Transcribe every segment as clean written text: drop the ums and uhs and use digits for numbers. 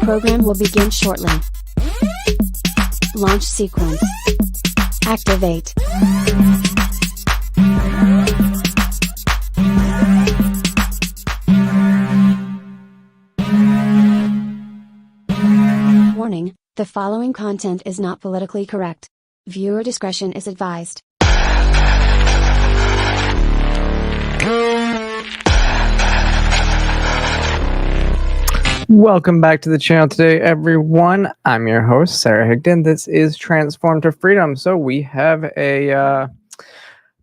program will begin shortly. Launch sequence. Activate. Warning, the following content is not politically correct. Viewer discretion is advised. Welcome back to the channel today, everyone. I'm your host, Sarah Higdon. This is Transform to Freedom. So we have a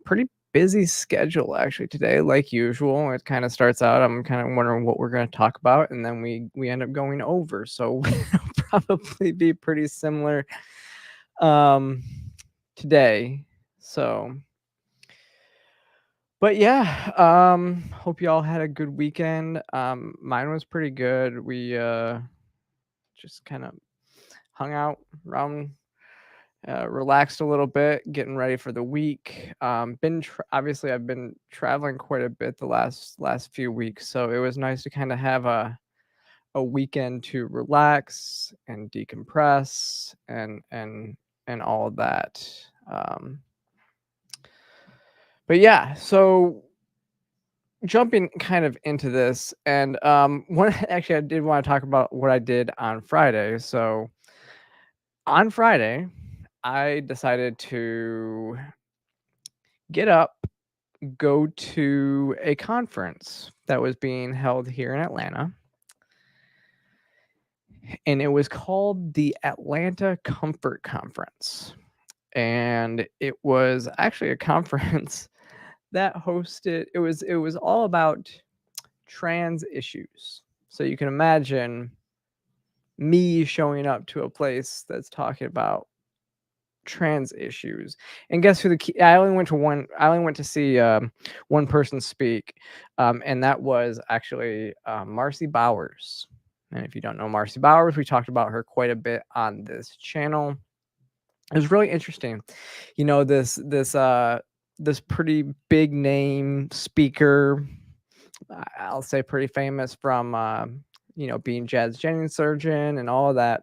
pretty busy schedule actually today, like usual. It kind of starts out, I'm kind of wondering what we're going to talk about, and then we end up going over. So it'll probably be pretty similar today. So, but yeah, hope you all had a good weekend. Mine was pretty good. We just kind of hung out around, relaxed a little bit, getting ready for the week. Obviously I've been traveling quite a bit the last few weeks, so it was nice to kind of have a weekend to relax and decompress and all of that. But yeah, so jumping kind of into this, and actually I did want to talk about what I did on Friday. So on Friday, I decided to get up, go to a conference that was being held here in Atlanta. And it was called the Atlanta Comfort Conference. And it was actually a conference that hosted, it was all about trans issues. So you can imagine me showing up to a place that's talking about trans issues. And guess who I only went to see one person speak, and that was actually Marcy Bowers. And if you don't know Marcy Bowers, we talked about her quite a bit on this channel. It was really interesting. You know, this pretty big name speaker, I'll say pretty famous from you know, being Jazz Jennings surgeon and all of that,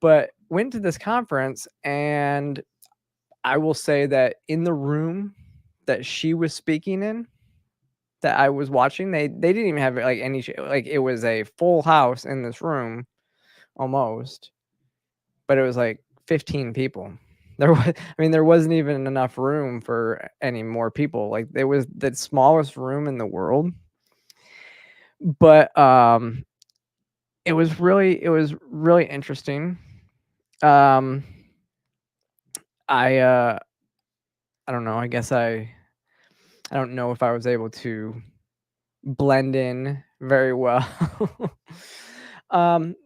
but went to this conference, and I will say that in the room that she was speaking in, that I was watching, they didn't even have like any, like it was a full house in this room almost, but it was like 15 people. There wasn't even enough room for any more people. Like, it was the smallest room in the world. But it was really interesting. I don't know. I guess I don't know if I was able to blend in very well. But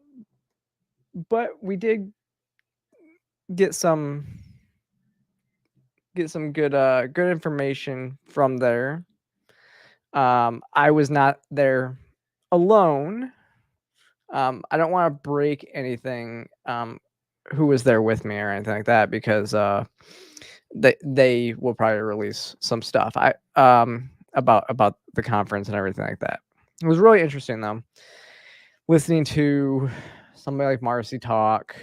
we did get some good information from there. I was not there alone. I don't want to break anything who was there with me or anything like that, because they will probably release some stuff about the conference and everything like that. It was really interesting though, listening to somebody like Marcy talk,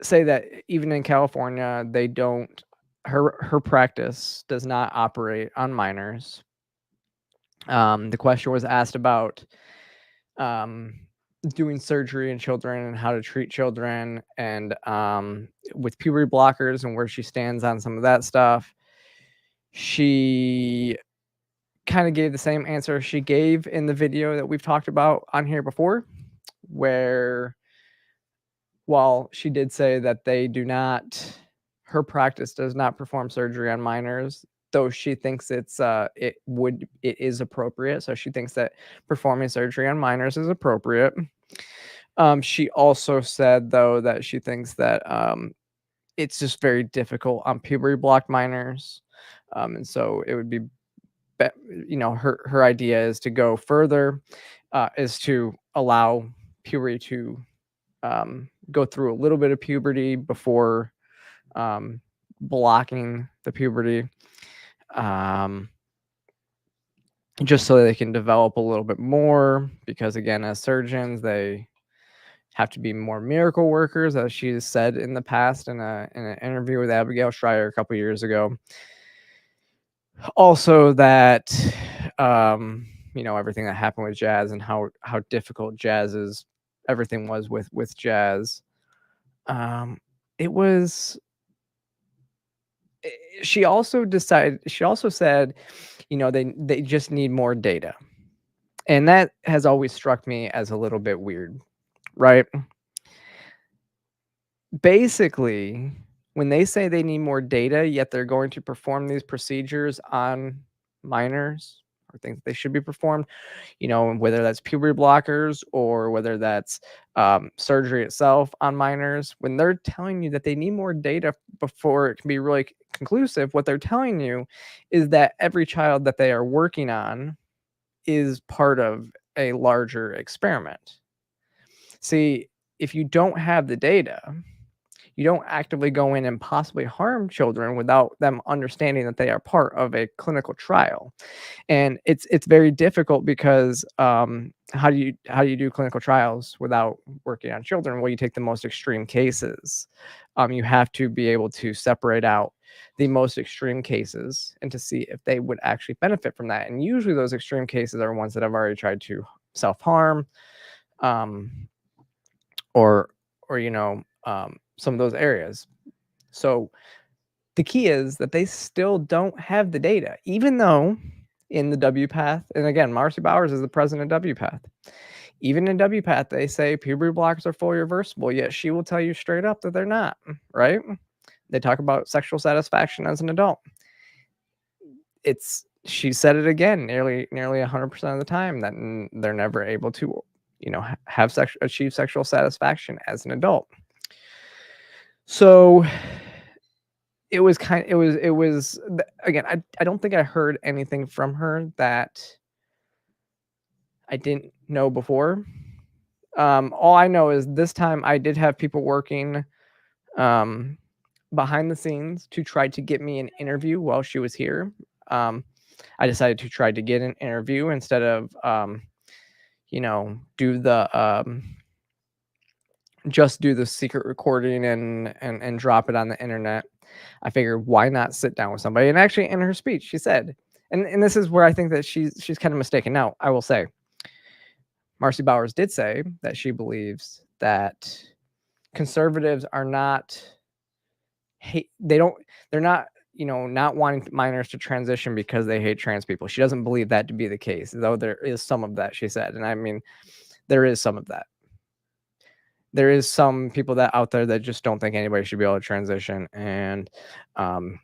say that even in California, they don't, her practice does not operate on minors. The question was asked about doing surgery in children and how to treat children, and with puberty blockers, and where she stands on some of that stuff. She kind of gave the same answer she gave in the video that we've talked about on here before, where while she did say that her practice does not perform surgery on minors, though she thinks it is appropriate. So she thinks that performing surgery on minors is appropriate. She also said though that she thinks that it's just very difficult on puberty blocked minors, and so it would be, you know, her idea is to go further, is to allow puberty to go through a little bit of puberty before blocking the puberty. just so they can develop a little bit more, because again, as surgeons, they have to be more miracle workers, as she said in the past in an interview with Abigail Schreier a couple years ago. Also, that everything that happened with jazz and how difficult everything was with jazz. It was. She also said, they just need more data, and that has always struck me as a little bit weird, right? Basically, when they say they need more data, yet they're going to perform these procedures on minors, or things that they should be performed, whether that's puberty blockers or whether that's surgery itself on minors, when they're telling you that they need more data before it can be really conclusive, what they're telling you is that every child that they are working on is part of a larger experiment. See, if you don't have the data, you don't actively go in and possibly harm children without them understanding that they are part of a clinical trial. And it's very difficult because how do you do clinical trials without working on children? Well, you take the most extreme cases. You have to be able to separate out the most extreme cases and to see if they would actually benefit from that. And usually those extreme cases are ones that have already tried to self-harm, or some of those areas. So the key is that they still don't have the data, even though in the WPATH, and again, Marcy Bowers is the president of WPATH. Even in WPATH, they say puberty blockers are fully reversible, yet she will tell you straight up that they're not, right? They talk about sexual satisfaction as an adult. She said it again, nearly 100% of the time, that they're never able to, achieve sexual satisfaction as an adult. So it was again, I don't think I heard anything from her that I didn't know before. All I know is this time I did have people working behind the scenes to try to get me an interview while she was here. I decided to try to get an interview instead of just do the secret recording and drop it on the internet. I figured, why not sit down with somebody? And actually, in her speech, she said, and this is where I think that she's kind of mistaken. Now, I will say, Marcy Bowers did say that she believes that conservatives are not they're not not wanting minors to transition because they hate trans people. She doesn't believe that to be the case, though there is some of that, she said. And I mean, there is some of that. There is some people that out there that just don't think anybody should be able to transition, and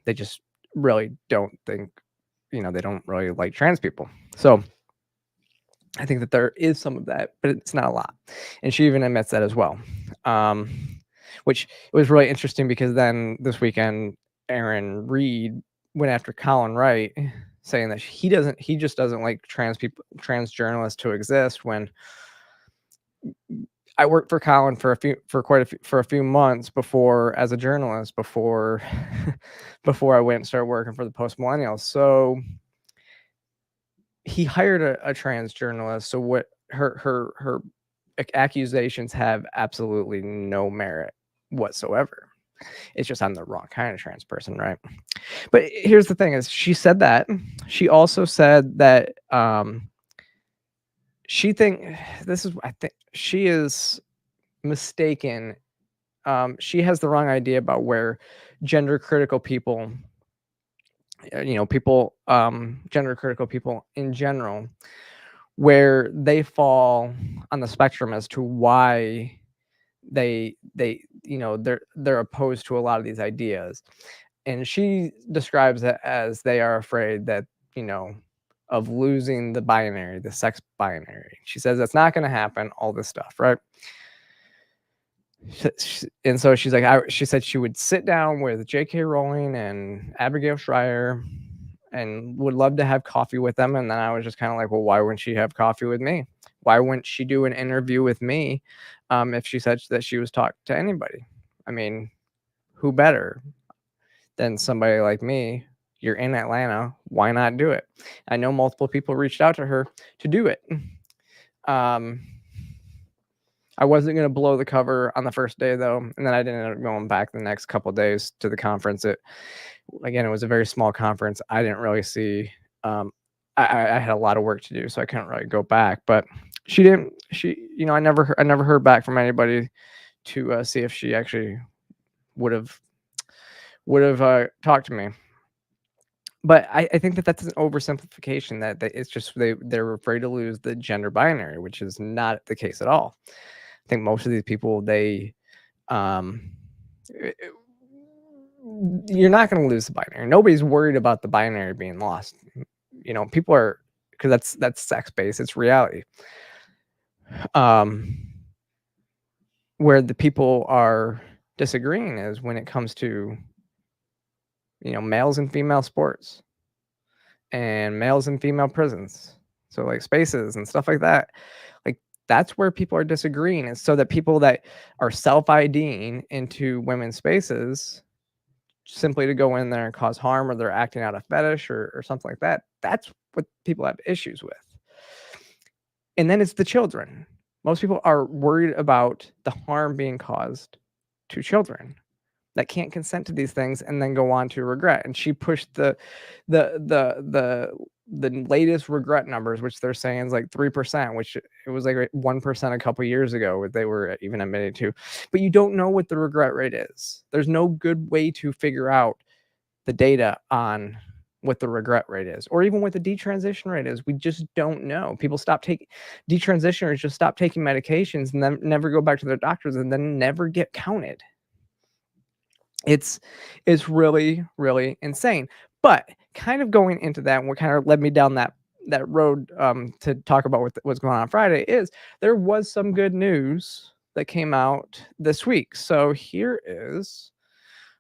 they just really don't think, they don't really like trans people. So I think that there is some of that, but it's not a lot. And she even admits that as well. Which was really interesting, because then this weekend, Aaron Reed went after Colin Wright, saying that he just doesn't like trans journalists to exist, when I worked for Colin for a few months before, as a journalist, before I went and started working for the Post Millennials. So he hired a trans journalist. So what her accusations have absolutely no merit whatsoever. It's just I'm the wrong kind of trans person, right? But here's the thing: is she said that. She also said that she she is mistaken. She has the wrong idea about where gender critical people, gender critical people in general, where they fall on the spectrum as to why they're opposed to a lot of these ideas. And she describes it as they are afraid that, of losing the sex binary. She says that's not going to happen, all this stuff, right? And so she's like, she said she would sit down with J.K. Rowling and Abigail Schreier and would love to have coffee with them. And then I was just kind of like, well, why wouldn't she have coffee with me? Why wouldn't she do an interview with me if she said that she was talking to anybody? I mean, who better than somebody like me, You're in Atlanta. Why not do it? I know multiple people reached out to her to do it. I wasn't going to blow the cover on the first day, though, and then I didn't end up going back the next couple of days to the conference. It was a very small conference. I didn't really see. I had a lot of work to do, so I couldn't really go back. But she didn't. I never heard back from anybody to see if she actually would have talked to me. But I think that that's an oversimplification. That it's just they're afraid to lose the gender binary, which is not the case at all. I think most of these people, you're not going to lose the binary. Nobody's worried about the binary being lost. People are, because that's sex based. It's reality. Where the people are disagreeing is when it comes to males and female sports and males and female prisons. So like spaces and stuff like that. Like that's where people are disagreeing, is so that people that are self-IDing into women's spaces simply to go in there and cause harm, or they're acting out of fetish or something like that. That's what people have issues with. And then it's the children. Most people are worried about the harm being caused to children that can't consent to these things and then go on to regret. And she pushed the latest regret numbers, which they're saying is like 3%, which it was like 1% a couple years ago they were even admitted to. But you don't know what the regret rate is. There's no good way to figure out the data on what the regret rate is, or even what the detransition rate is. We just don't know. People detransitioners just stop taking medications and then never go back to their doctors and then never get counted. It's really, really insane. But kind of going into that, and what kind of led me down that road to talk about what's going on Friday, is there was some good news that came out this week. So here is,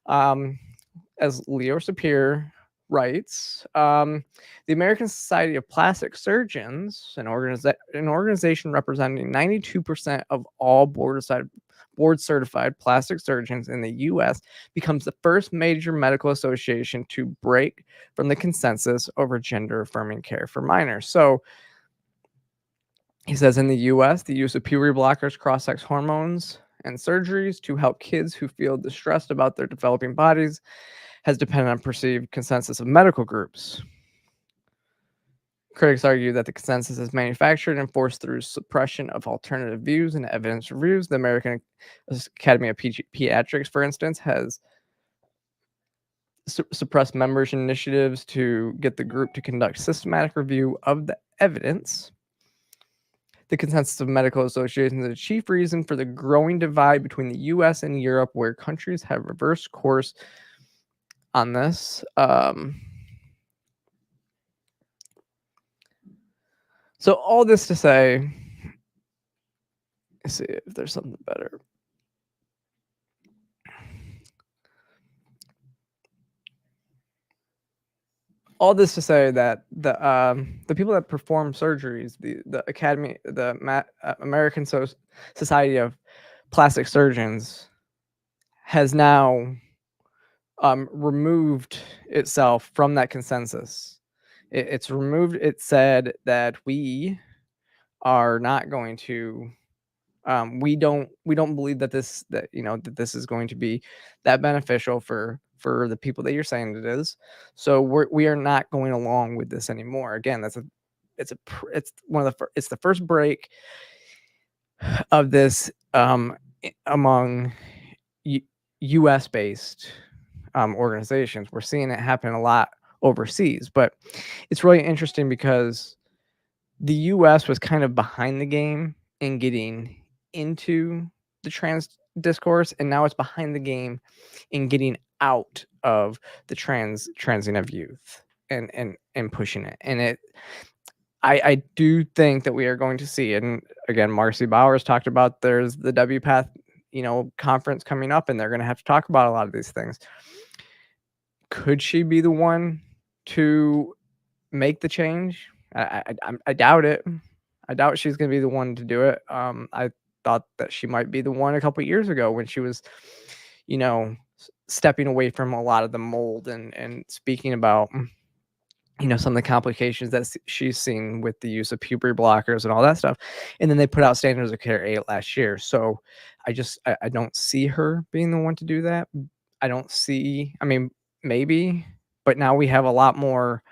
as Leo Sapir writes, the American Society of Plastic Surgeons, an organization representing 92% of all board-certified plastic surgeons in the U.S., becomes the first major medical association to break from the consensus over gender-affirming care for minors. So he says, in the U.S., the use of puberty blockers, cross-sex hormones, and surgeries to help kids who feel distressed about their developing bodies has depended on perceived consensus of medical groups. Critics argue that the consensus is manufactured and forced through suppression of alternative views and evidence reviews. The American Academy of Pediatrics, for instance, has suppressed members' initiatives to get the group to conduct systematic review of the evidence. The consensus of medical associations is the chief reason for the growing divide between the U.S. and Europe, where countries have reversed course on this. So all this to say, let's see if there's something better. All this to say that the people that perform surgeries, the Academy, the American Society of Plastic Surgeons, has now removed itself from that consensus. It's removed. It said that we are not going to. We don't believe that this is going to be that beneficial for the people that you're saying it is. So we are not going along with this anymore. Again, it's the first break of this among U.S. based organizations. We're seeing it happen a lot overseas, but it's really interesting because the U.S. was kind of behind the game in getting into the trans discourse, and now it's behind the game in getting out of the transing of youth and pushing it. And I do think that we are going to see, and again, Marcy Bowers talked about there's the WPATH conference coming up, and they're going to have to talk about a lot of these things. Could she be the one to make the change? I doubt it. I doubt she's going to be the one to do it. I thought that she might be the one a couple years ago when she was, stepping away from a lot of the mold and speaking about, some of the complications that she's seen with the use of puberty blockers and all that stuff. And then they put out standards of care 8 last year. So I don't see her being the one to do that. I don't see, I mean, maybe, but now we have a lot more,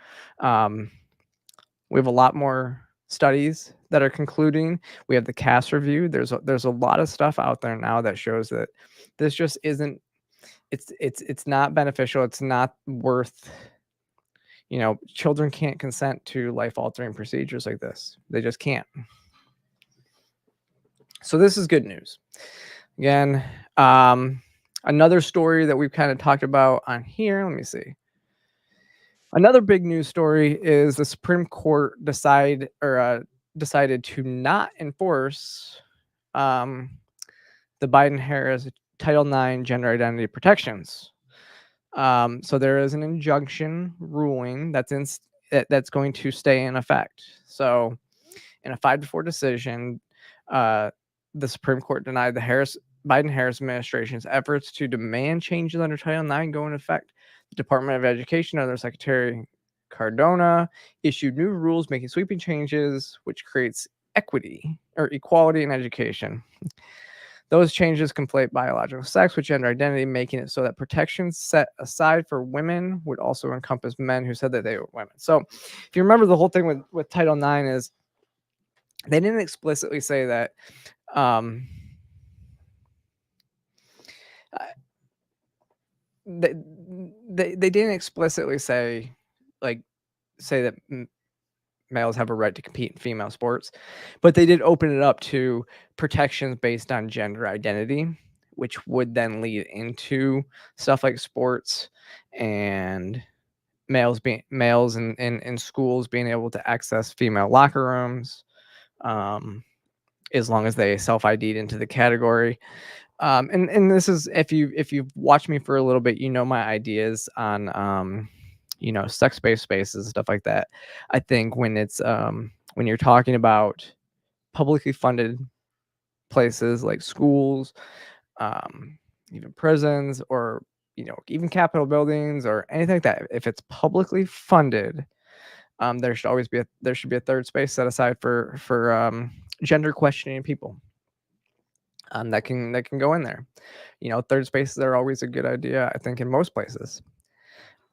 studies that are concluding. We have the CAS review. There's a lot of stuff out there now that shows that this just isn't, it's not beneficial. It's not worth, children can't consent to life-altering procedures like this. They just can't. So this is good news. Again, another story that we've kind of talked about on here. Let me see. Another big news story is the Supreme Court decided to not enforce the Biden-Harris Title IX gender identity protections. So there is an injunction ruling that's going to stay in effect. So in a 5-4 decision, the Supreme Court denied the Biden-Harris administration's efforts to demand changes under Title IX go into effect. The Department of Education under Secretary Cardona issued new rules making sweeping changes, which creates equality in education. Those changes conflate biological sex with gender identity, making it so that protections set aside for women would also encompass men who said that they were women. So if you remember, the whole thing with Title IX is they didn't explicitly say that they didn't explicitly say that males have a right to compete in female sports, but they did open it up to protections based on gender identity, which would then lead into stuff like sports and males in schools being able to access female locker rooms, as long as they self-ID'd into the category. And this is, if you've watched me for a little bit, my ideas on sex-based spaces and stuff like that. I think when it's when you're talking about publicly funded places like schools, even prisons, or even Capitol buildings or anything like that, if it's publicly funded, there should be a third space set aside for gender questioning people. That can go in there. Third spaces are always a good idea, I think, in most places.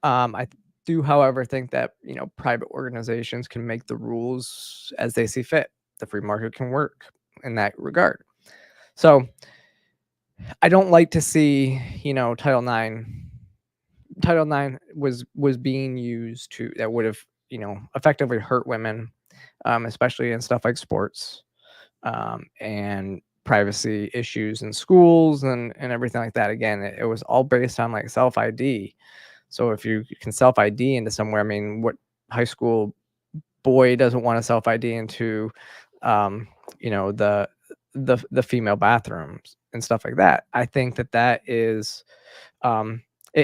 I do, however, think that private organizations can make the rules as they see fit. The free market can work in that regard. So I don't like to see Title IX was being used that would have effectively hurt women, especially in stuff like sports, and privacy issues in schools and everything like that. Again, it was all based on like self-ID. So if you can self-ID into somewhere, I mean, what high school boy doesn't want to self-ID into, the female bathrooms and stuff like that? I think that is,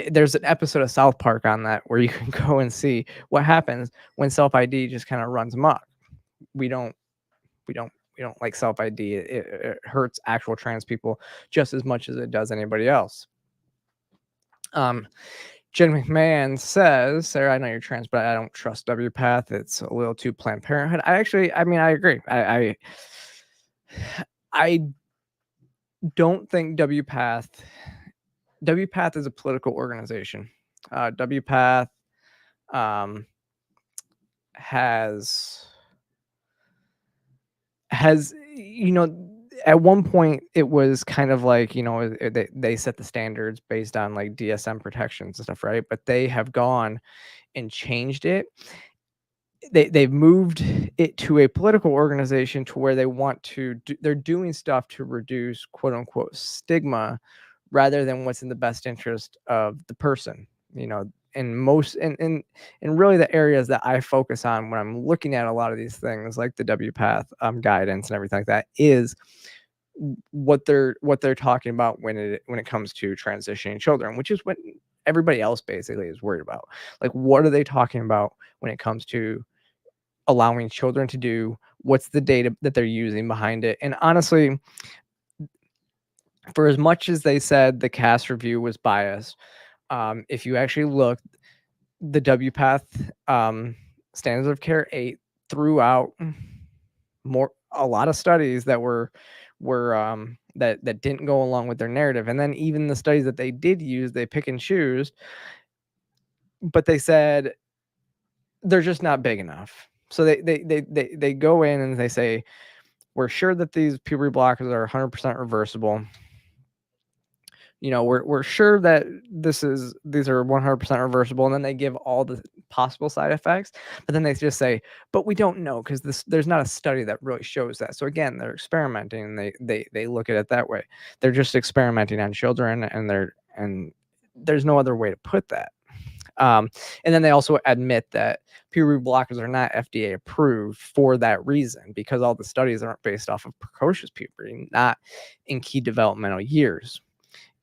there's an episode of South Park on that where you can go and see what happens when self-ID just kind of runs amok. We don't like self-ID. It hurts actual trans people just as much as it does anybody else. Jen McMahon says, Sarah, I know you're trans, but I don't trust WPATH. It's a little too Planned Parenthood. I agree. I don't think WPATH is a political organization. WPATH has at one point it was kind of like they set the standards based on like DSM protections and stuff, right? But they have gone and changed it. They've moved it to a political organization to where they want to they're doing stuff to reduce quote unquote stigma rather than what's in the best interest of the person. In most and really the areas that I focus on when I'm looking at a lot of these things like the WPATH guidance and everything like that is what they're talking about when it comes to transitioning children, which is what everybody else basically is worried about. Like, what are they talking about when it comes to allowing children to do? What's the data that they're using behind it? And honestly, for as much as they said the cast review was biased, if you actually look, the WPATH standards of care 8 throughout a lot of studies that were that didn't go along with their narrative, and then even the studies that they did use, they pick and choose, but they said they're just not big enough. So they go in and they say, we're sure that these puberty blockers are 100% reversible. We're sure that these are 100% reversible, and then they give all the possible side effects, but then they just say, but we don't know because there's not a study that really shows that. So again, they're experimenting, and they look at it that way. They're just experimenting on children, and there's no other way to put that. And then they also admit that puberty blockers are not FDA approved for that reason, because all the studies aren't based off of precocious puberty, not in key developmental years.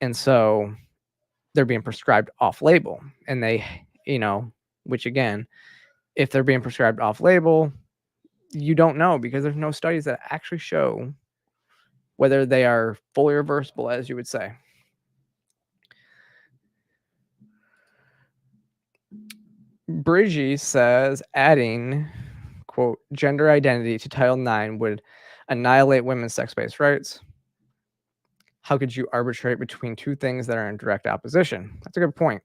And so they're being prescribed off label, and they, which again, if they're being prescribed off label, you don't know, because there's no studies that actually show whether they are fully reversible, as you would say. Bridgie says adding, quote, gender identity to Title IX would annihilate women's sex-based rights. How could you arbitrate between two things that are in direct opposition? That's a good point,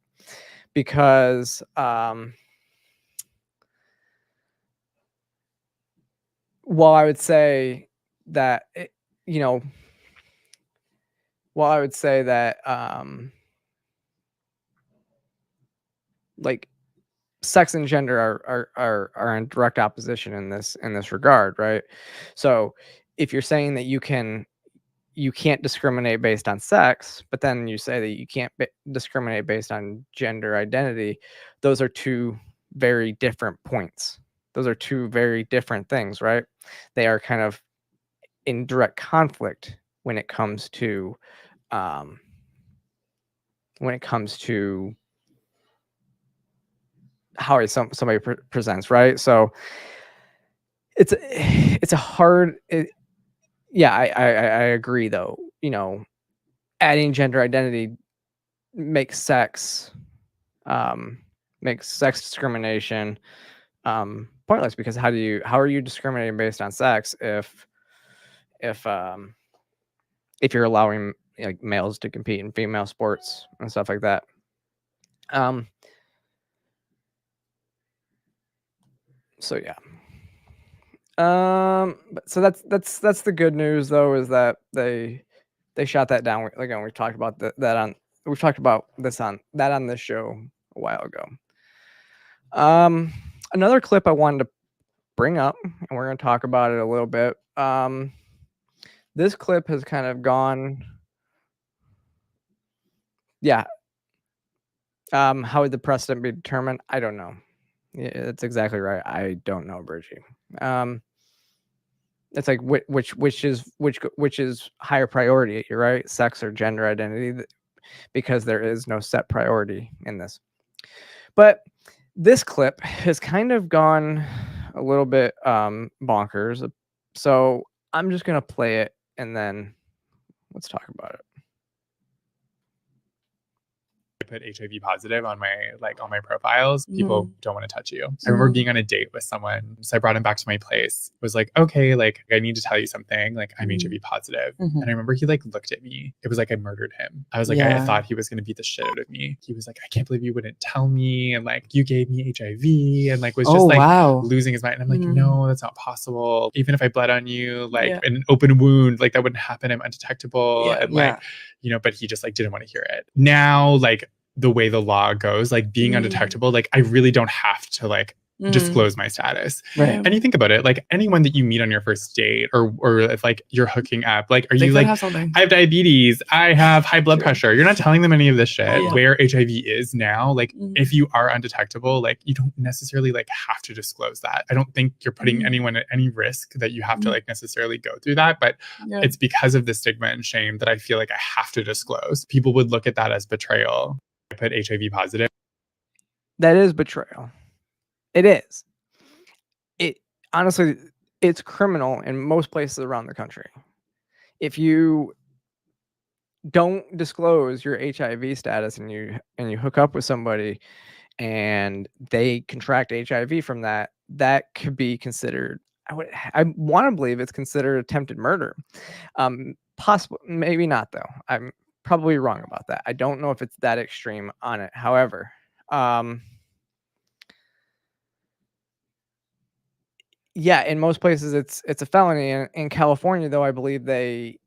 because while I would say that, like sex and gender are in direct opposition in this regard, right? So if you're saying that you can't discriminate based on sex, but then you say that you can't discriminate based on gender identity, those are two very different points. Those are two very different things, right? They are kind of in direct conflict when it comes to how somebody presents, right? So it's a hard. Yeah, I agree though. Adding gender identity makes sex discrimination pointless, because how are you discriminating based on sex if you're allowing like males to compete in female sports and stuff like that? So yeah. But so that's the good news though, is that they shot that down. Again, we've talked about we've talked about this on this show a while ago. Another clip I wanted to bring up, and we're going to talk about it a little bit. This clip has kind of gone, yeah. How would the precedent be determined? I don't know. Yeah, that's exactly right. I don't know, Bridgie. It's like which is higher priority? You're right, sex or gender identity, because there is no set priority in this. But this clip has kind of gone a little bit bonkers. So I'm just gonna play it, and then let's talk about it. Put HIV positive on my profiles, people don't want to touch you. I remember being on a date with someone, so I brought him back to my place. It was like, okay, like I need to tell you something, like I'm HIV positive. And I remember he like looked at me. It was like I murdered him. I was like, I thought he was gonna beat the shit out of me. He was like, I can't believe you wouldn't tell me, and like you gave me HIV, and like was just losing his mind. And I'm like, no, that's not possible. Even if I bled on you, like in an open wound, like that wouldn't happen. I'm undetectable. And like, but he just like didn't want to hear it. Now, like the way the law goes, like being undetectable, like I really don't have to like disclose my status. And you think about it, like anyone that you meet on your first date, or if like you're hooking up, like are you like, I have diabetes, I have high blood pressure. You're not telling them any of this shit. Where HIV is now, like if you are undetectable, like you don't necessarily like have to disclose that. I don't think you're putting anyone at any risk that you have to like necessarily go through that. But it's because of the stigma and shame that I feel like I have to disclose. People would look at that as betrayal. I put HIV positive. That is betrayal. It is. It honestly, it's criminal in most places around the country. If you don't disclose your HIV status and you hook up with somebody and they contract HIV from that, that could be considered, I want to believe it's considered attempted murder. Possible, maybe not though. I'm probably wrong about that. I don't know if it's that extreme on it. However, yeah, in most places it's a felony. In California, though, I believe they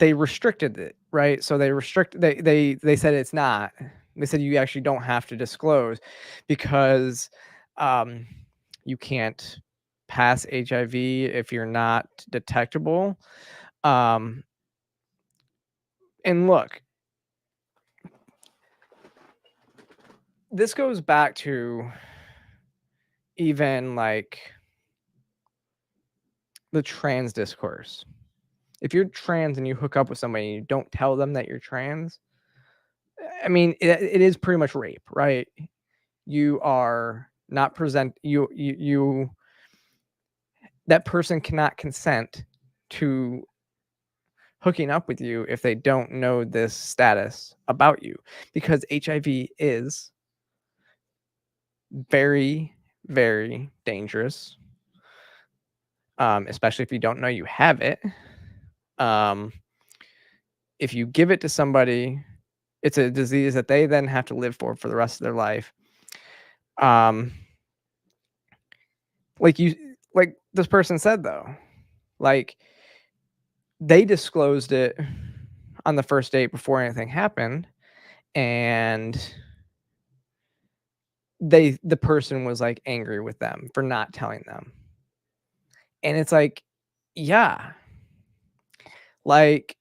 restricted it, right? So they said it's not. They said you actually don't have to disclose because you can't pass HIV if you're not detectable. And look, this goes back to even like the trans discourse. If you're trans and you hook up with somebody and you don't tell them that you're trans, I mean, it is pretty much rape, right? You are not you that person cannot consent to hooking up with you if they don't know this status about you, because HIV is very, very dangerous, especially if you don't know you have it. If you give it to somebody, it's a disease that they then have to live for the rest of their life. Like this person said though, like they disclosed it on the first date before anything happened, and the person was like angry with them for not telling them. And it's like, yeah, like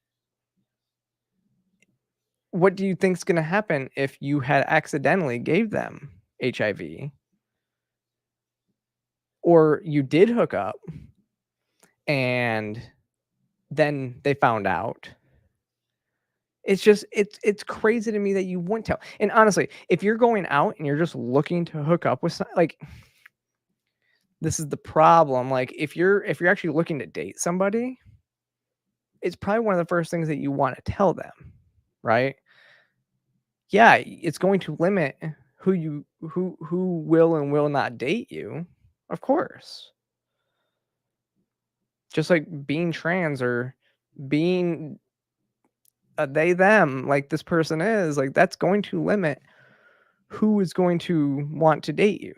what do you think's going to happen if you had accidentally gave them HIV, or you did hook up and then they found out? It's just it's crazy to me that you wouldn't tell. And honestly, if you're going out and you're just looking to hook up with like, this is the problem. Like if you're actually looking to date somebody, it's probably one of the first things that you want to tell them, right? Yeah, it's going to limit who will and will not date you, of course. Just like being trans or being a they them like this person is, like that's going to limit who is going to want to date you.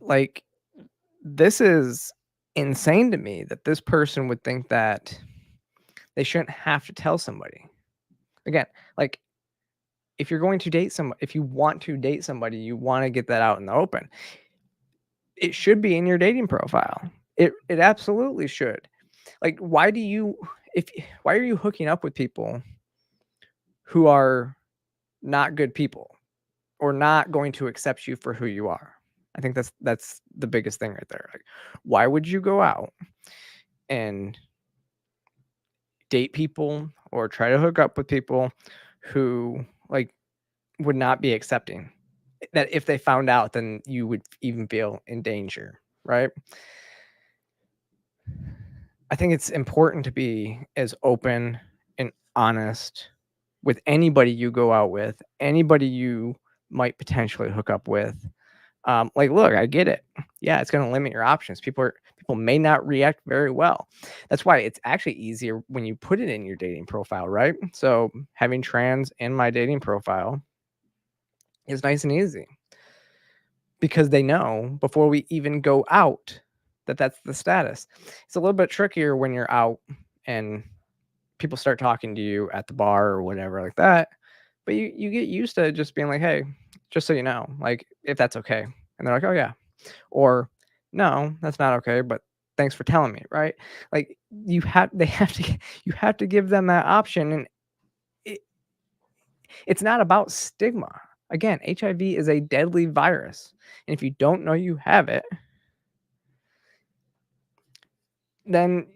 Like, this is insane to me that this person would think that they shouldn't have to tell somebody. Again, like if you're going to date somebody, if you want to date somebody, you want to get that out in the open. It should be in your dating profile. It absolutely should. Like, why are you hooking up with people who are not good people or not going to accept you for who you are? I think that's the biggest thing right there. Like, why would you go out and date people or try to hook up with people who like would not be accepting? That if they found out, then you would even feel in danger, right? I think it's important to be as open and honest with anybody you go out with, anybody you might potentially hook up with. Like, look, I get it. Yeah, it's going to limit your options. People may not react very well. That's why it's actually easier when you put it in your dating profile, right? So having trans in my dating profile is nice and easy because they know before we even go out that that's the status. It's a little bit trickier when you're out and people start talking to you at the bar or whatever like that. But you get used to just being like, hey, just so you know, like if that's okay. And they're like, oh yeah. Or no, that's not okay, but thanks for telling me, right? Like you have to give them that option. And it's not about stigma. Again, HIV is a deadly virus. And if you don't know you have it, then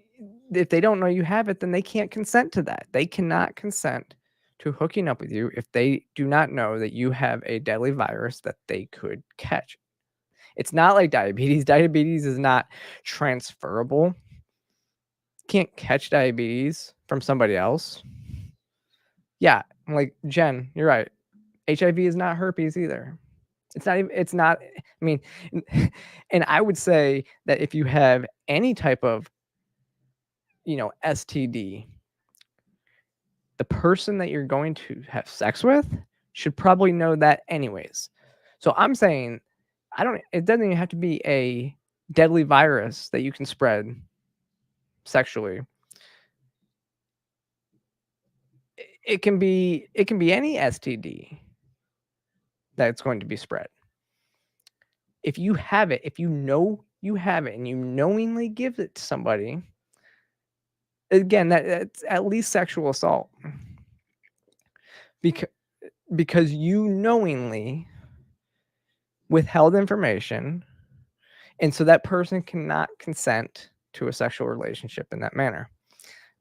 if they don't know you have it, then they can't consent to that. They cannot consent to hooking up with you if they do not know that you have a deadly virus that they could catch. It's not like diabetes. Diabetes is not transferable. Can't catch diabetes from somebody else. Yeah, like Jen, you're right. HIV is not herpes either. It's not even, it's not, I mean, and I would say that if you have any type of, STD, the person that you're going to have sex with should probably know that anyways. So I'm saying, it doesn't even have to be a deadly virus that you can spread sexually. It can be any STD that's going to be spread. If you have it, if you know you have it and you knowingly give it to somebody, again, that's at least sexual assault. Because you knowingly withheld information, and so that person cannot consent to a sexual relationship in that manner.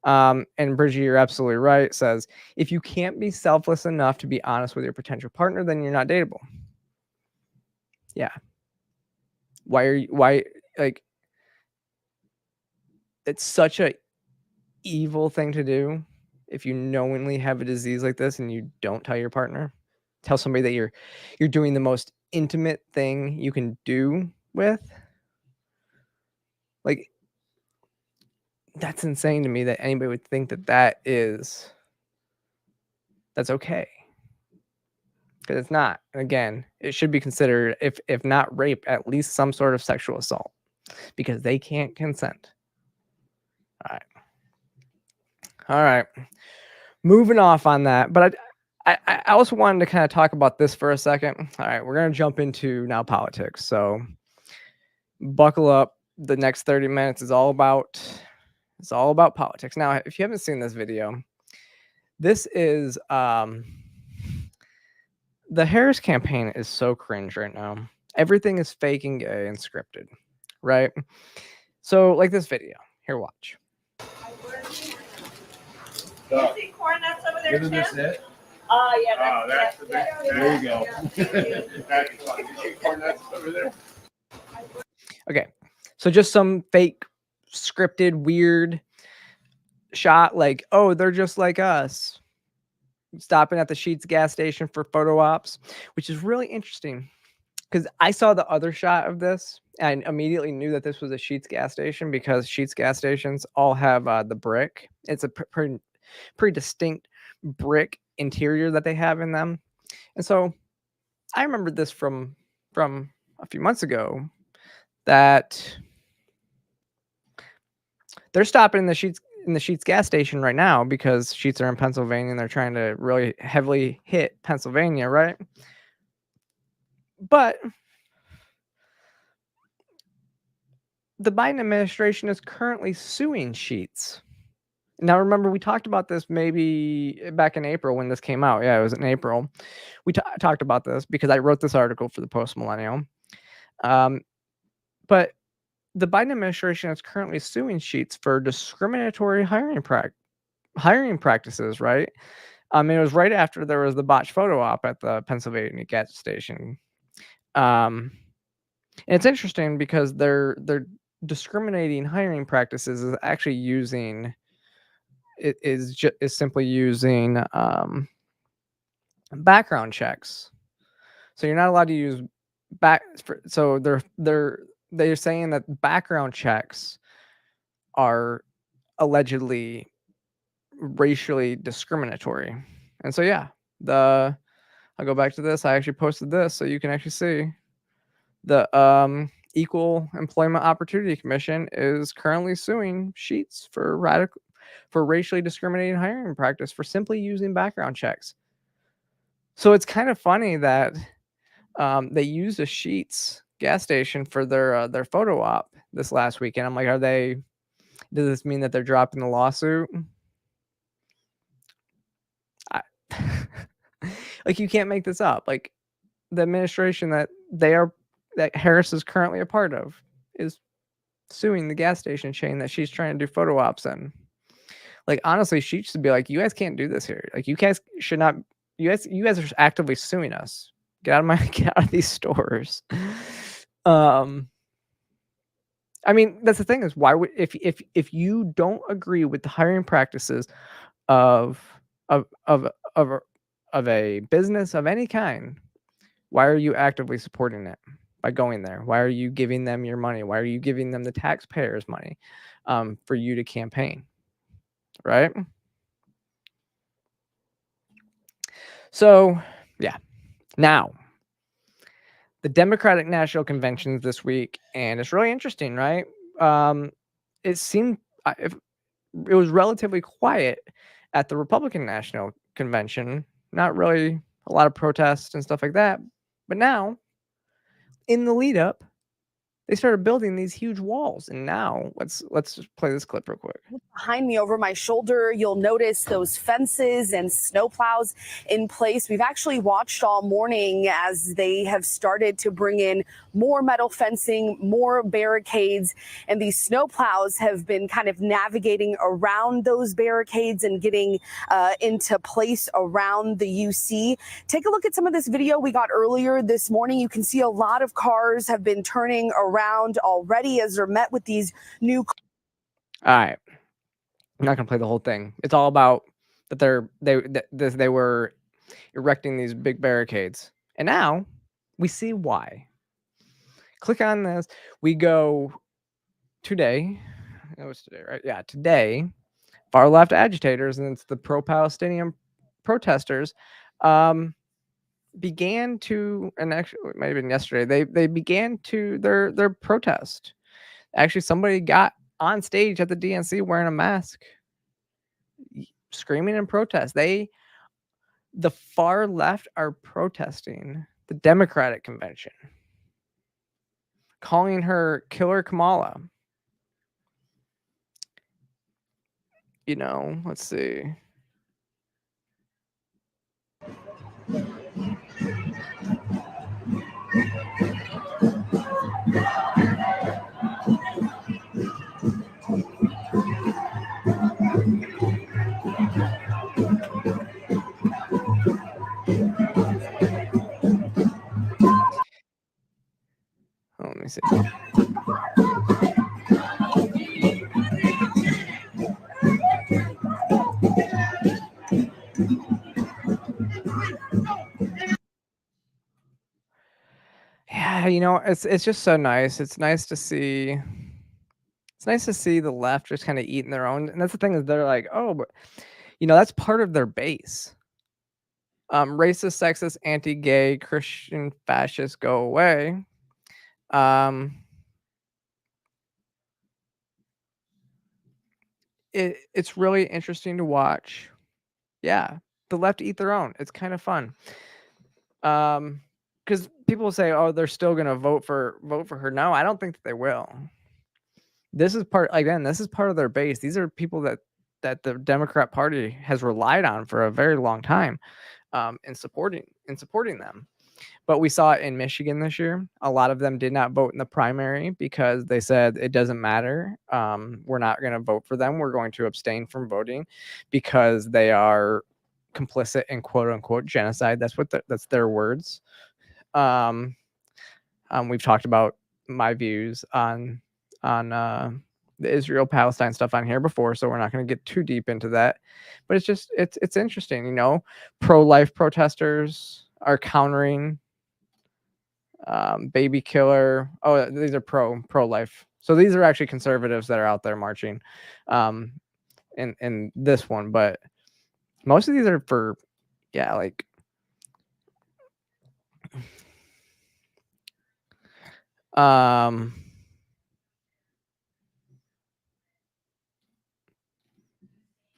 And Bridget, you're absolutely right. It says, if you can't be selfless enough to be honest with your potential partner, then you're not dateable. Yeah. Why, like, it's such a evil thing to do. If you knowingly have a disease like this and you don't tell your partner, tell somebody that you're doing the most intimate thing you can do with. Like, that's insane to me that anybody would think that's okay. Because it's not. And again, it should be considered, if not rape, at least some sort of sexual assault, because they can't consent. All right. Moving off on that, but I also wanted to kind of talk about this for a second. All right, we're going to jump into now politics. So buckle up. The next 30 minutes is all about politics. Now, if you haven't seen this video, this is the Harris campaign is so cringe right now. Everything is fake and gay and scripted, right? So like this video. Here, watch. You see corn nuts over there, Isn't Tim? this it? Oh, yeah. Oh, that's the big. There you go. Yeah. That is fun. You see corn nuts over there? Okay, so just some fake, scripted, weird shot. Like, oh, they're just like us. Stopping at the Sheetz gas station for photo ops, which is really interesting because I saw the other shot of this and immediately knew that this was a Sheetz gas station because Sheetz gas stations all have the brick. It's a pretty distinct brick interior that they have in them. And so I remembered this from a few months ago that they're stopping in the Sheetz gas station right now because Sheetz are in Pennsylvania and they're trying to really heavily hit Pennsylvania, right? But the Biden administration is currently suing Sheetz. Now, remember, we talked about this maybe back in April when this came out. Yeah, it was in April. We talked about this because I wrote this article for the Post Millennial. But the Biden administration is currently suing Sheetz for discriminatory hiring practices, right? It was right after there was the botched photo op at the Pennsylvania gas station. And it's interesting because they're discriminating hiring practices is actually using is simply using background checks. So you're not allowed to use so they're saying that background checks are allegedly racially discriminatory. And so yeah, I'll go back to this. I actually posted this so you can actually see the Equal Employment Opportunity Commission is currently suing Sheetz for racially discriminating hiring practice for simply using background checks. So it's kind of funny that they used a Sheetz gas station for their photo op this last weekend. I'm like, does this mean that they're dropping the lawsuit? Like, you can't make this up. Like, the administration that Harris is currently a part of is suing the gas station chain that she's trying to do photo ops in. Like, honestly, she should be like, you guys can't do this here. Like, you guys should not. You guys are actively suing us. Get out of these stores. I mean, that's the thing is why would if you don't agree with the hiring practices of of of of a business of any kind, why are you actively supporting it by going there? Why are you giving them your money? Why are you giving them the taxpayers' money for you to campaign? Right? So, yeah. Now, the Democratic National Conventions this week, and it's really interesting, right? It seemed it was relatively quiet at the Republican National Convention. Not really a lot of protests and stuff like that. But now, in the lead up, they started building these huge walls. And now let's just play this clip real quick. Behind me over my shoulder, you'll notice those fences and snowplows in place. We've actually watched all morning as they have started to bring in more metal fencing, more barricades, and these snowplows have been kind of navigating around those barricades and getting into place around the UC. Take a look at some of this video we got earlier this morning. You can see a lot of cars have been turning around already as they're met with these new. All right. I'm not gonna play the whole thing. It's all about that they were erecting these big barricades, and now we see why. Click on this. We go today. It was today, right? Yeah, today. Far left agitators, and it's the pro-Palestinian protesters, began to, and actually it might have been yesterday. They began to their protest. Actually, somebody got on stage at the DNC wearing a mask, screaming in protest. The far left are protesting the Democratic convention, calling her Killer Kamala. You know, let's see. Oh, let me see. Yeah, you know, it's just so nice. It's nice to see. It's nice to see the left just kind of eating their own. And that's the thing is they're like, oh, but you know, that's part of their base. Racist, sexist, anti-gay, Christian, fascist, go away. It's really interesting to watch. Yeah, the left eat their own. It's kind of fun. Because people say, oh, they're still gonna vote for her. No, I don't think that they will. This is part of their base. These are people that the Democrat Party has relied on for a very long time, in supporting them. But we saw it in Michigan this year. A lot of them did not vote in the primary because they said it doesn't matter. We're not going to vote for them. We're going to abstain from voting because they are complicit in quote unquote genocide. That's their words. We've talked about my views on the Israel-Palestine stuff on here before, so we're not going to get too deep into that. But it's interesting, you know. Pro-life protesters are countering baby killer. Oh, these are pro-life. So these are actually conservatives that are out there marching in this one, but most of these are for like and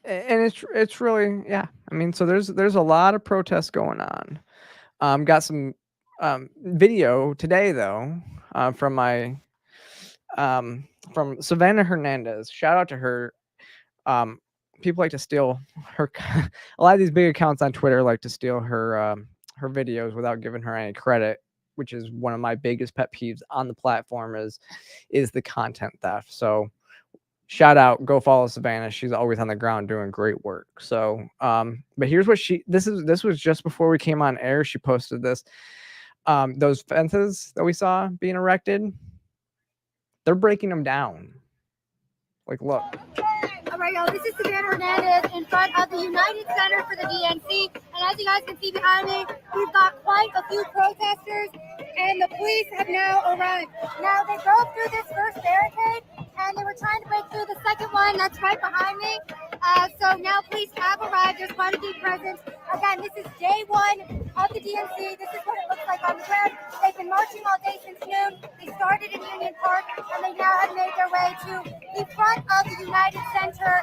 it's really, yeah. I mean, so there's a lot of protests going on. Got some video today though from my from Savannah Hernandez. Shout out to her. People like to steal her. A lot of these big accounts on Twitter like to steal her videos without giving her any credit, which is one of my biggest pet peeves on the platform is the content theft. So shout out, go follow Savannah. She's always on the ground doing great work. So but here's what this was just before we came on air. She posted this. those fences that we saw being erected, they're breaking them down. Like, look. All right, y'all, this is Savannah Hernandez in front of the United Center for the DNC. And as you guys can see behind me, we've got quite a few protesters, and the police have now arrived. Now, they drove through this first barricade, and they were trying to break through the second one that's right behind me. So now police have arrived. There's quite a few presence. Again, this is day one of the DNC. This is what it looks like on the ground. They've been marching all day since noon. They started in Union Park, and they now have made their way to the front of the United Center.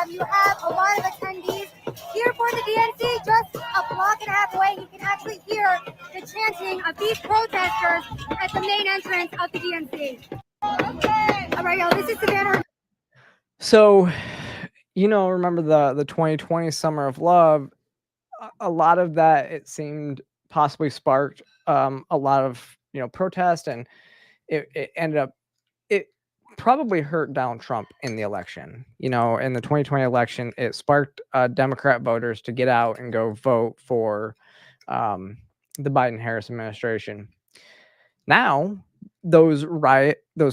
You have a lot of attendees here for the DNC, just a block and a half away. You can actually hear the chanting of these protesters at the main entrance of the DNC. All right, y'all, this is Savannah. So, remember the 2020 Summer of Love? A lot of that, it seemed, possibly sparked a lot of protest, and it ended up, it probably hurt Donald Trump in the election. In the 2020 election, it sparked Democrat voters to get out and go vote for the Biden-Harris administration. Now, those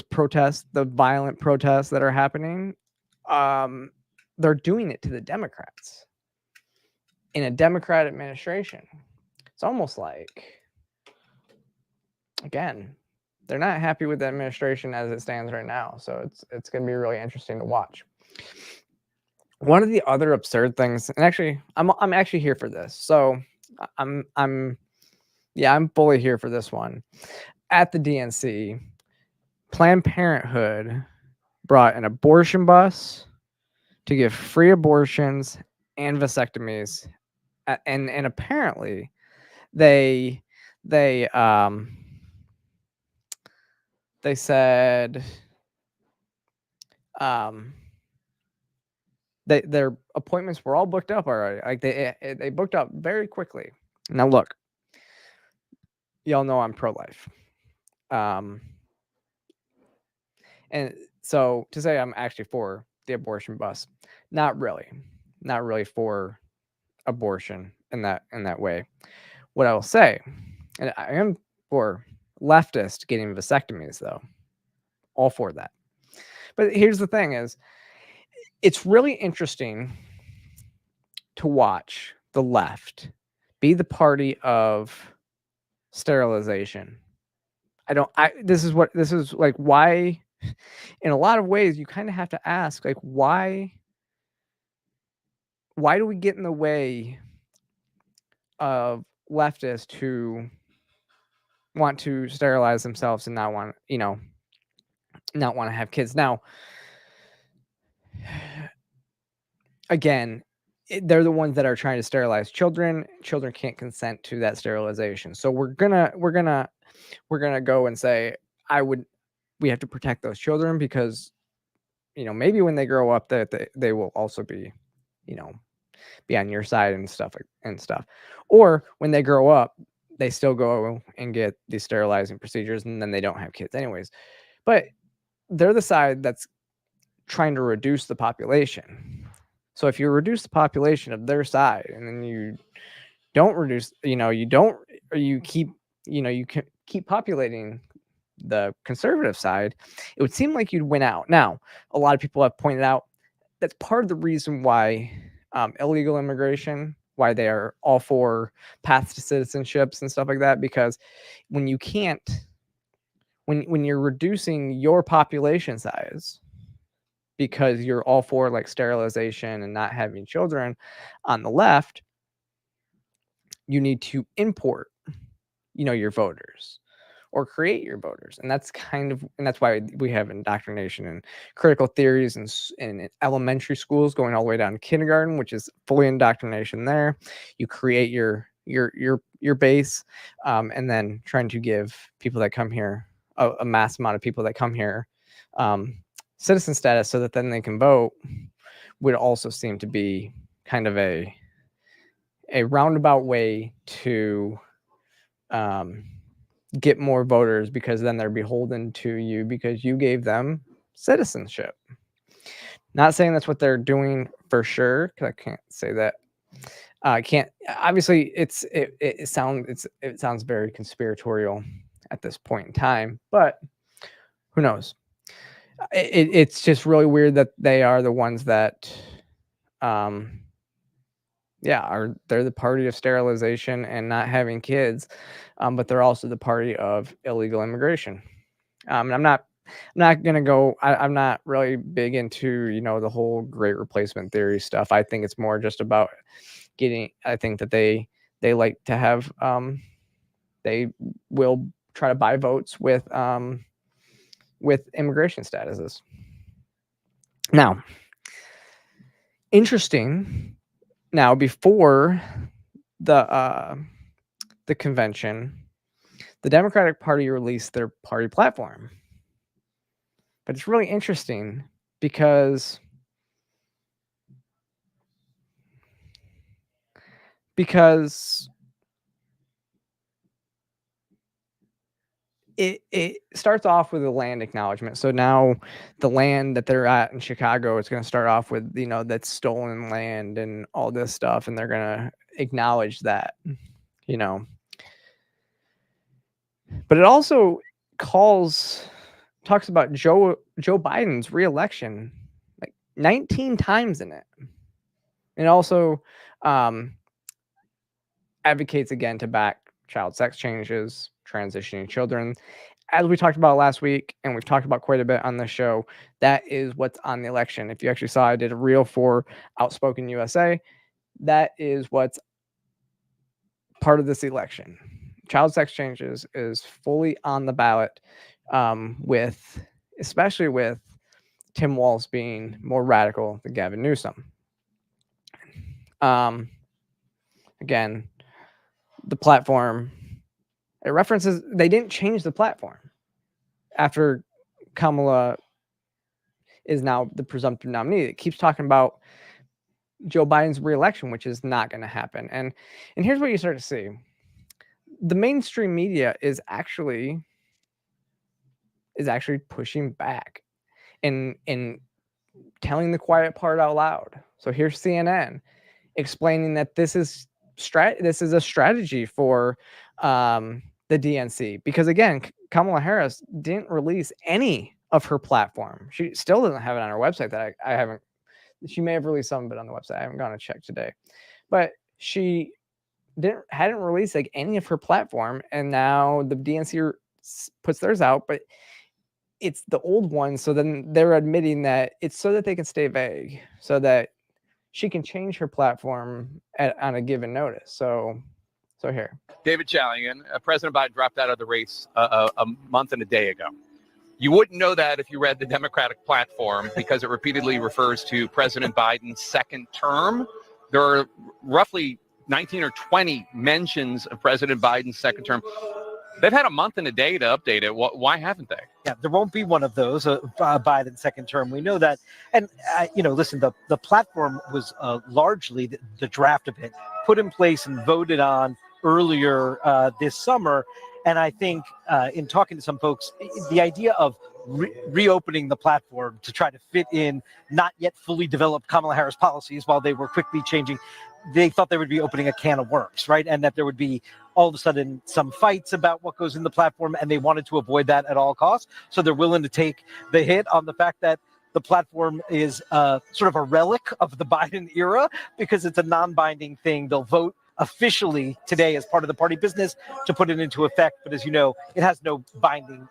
protests, the violent protests that are happening, they're doing it to the Democrats in a Democrat administration. It's almost like, again, they're not happy with the administration as it stands right now. So it's going to be really interesting to watch. One of the other absurd things, and actually, I'm actually here for this. So I'm fully here for this one. At the DNC, Planned Parenthood brought an abortion bus to give free abortions and vasectomies, and apparently they said their appointments were all booked up already. Like they booked up very quickly. Now look, y'all know I'm pro-life. And so to say I'm actually for the abortion bus, not really for abortion in that way. What I will say, and I am for leftists getting vasectomies, though, all for that. But here's the thing: is it's really interesting to watch the left be the party of sterilization. This is like why. In a lot of ways, you kind of have to ask, like, why do we get in the way of leftists who want to sterilize themselves and not want to have kids? Now, again, they're the ones that are trying to sterilize children. Children can't consent to that sterilization. So we're gonna go and say, we have to protect those children because, maybe when they grow up, that they will also be, be on your side and stuff. Or when they grow up, they still go and get these sterilizing procedures, and then they don't have kids anyways. But they're the side that's trying to reduce the population. So if you reduce the population of their side, and then you don't reduce, you keep populating the conservative side, it would seem like you'd win out. Now, a lot of people have pointed out that's part of the reason why illegal immigration, why they are all for paths to citizenships and stuff like that, because when you're reducing your population size because you're all for like sterilization and not having children on the left, you need to import, your voters, or create your voters. And that's why we have indoctrination and critical theories in elementary schools going all the way down to kindergarten, which is fully indoctrination there. You create your base, and then trying to give people that come here, a mass amount of people that come here, citizen status so that then they can vote, would also seem to be kind of a roundabout way to get more voters, because then they're beholden to you because you gave them citizenship. Not saying that's what they're doing for sure, because I can't say that Can't obviously it sounds very conspiratorial at this point in time, but who knows? It's just really weird that they are the ones that, they're the party of sterilization and not having kids, but they're also the party of illegal immigration. And I'm not gonna go. I'm not really big into the whole great replacement theory stuff. I think it's more just about getting. I think that they like to have. They will try to buy votes with immigration statuses. Now, interesting. Now, before the convention, the Democratic Party released their party platform. But it's really interesting because it starts off with a land acknowledgement. So now the land that they're at in Chicago is going to start off with, that's stolen land and all this stuff. And they're going to acknowledge that, But it also talks about Joe Biden's reelection like 19 times in it. It also advocates again to back child sex changes, transitioning children. As we talked about last week, and we've talked about quite a bit on the show, that is what's on the election. If you actually saw, I did a reel for Outspoken USA. That is what's part of this election. Child sex changes is fully on the ballot, especially with Tim Walz being more radical than Gavin Newsom. Again, the platform, it references, they didn't change the platform after Kamala is now the presumptive nominee. It keeps talking about Joe Biden's reelection, which is not going to happen. And here's what you start to see. The mainstream media is actually pushing back and telling the quiet part out loud. So here's CNN explaining that this is a strategy for the DNC, because again, Kamala Harris didn't release any of her platform. She still doesn't have it on her website. That I haven't. She may have released some of it on the website. I haven't gone to check today, but she hadn't released like any of her platform, and now the DNC puts theirs out, but it's the old one. So then they're admitting that it's so that they can stay vague, so that she can change her platform on a given notice. So here, David Chalian, President Biden dropped out of the race a month and a day ago. You wouldn't know that if you read the Democratic platform, because it repeatedly refers to President Biden's second term. There are roughly 19 or 20 mentions of President Biden's second term. They've had a month and a day to update it. Why haven't they? Yeah, there won't be one of those, Biden's second term. We know that. And, listen, the platform was largely the draft of it put in place and voted on earlier this summer. And I think in talking to some folks, the idea of reopening the platform to try to fit in not yet fully developed Kamala Harris policies while they were quickly changing, they thought they would be opening a can of worms, right? And that there would be all of a sudden some fights about what goes in the platform, and they wanted to avoid that at all costs. So they're willing to take the hit on the fact that the platform is sort of a relic of the Biden era, because it's a non-binding thing. They'll vote officially today as part of the party business to put it into effect. But as you know, it has no binding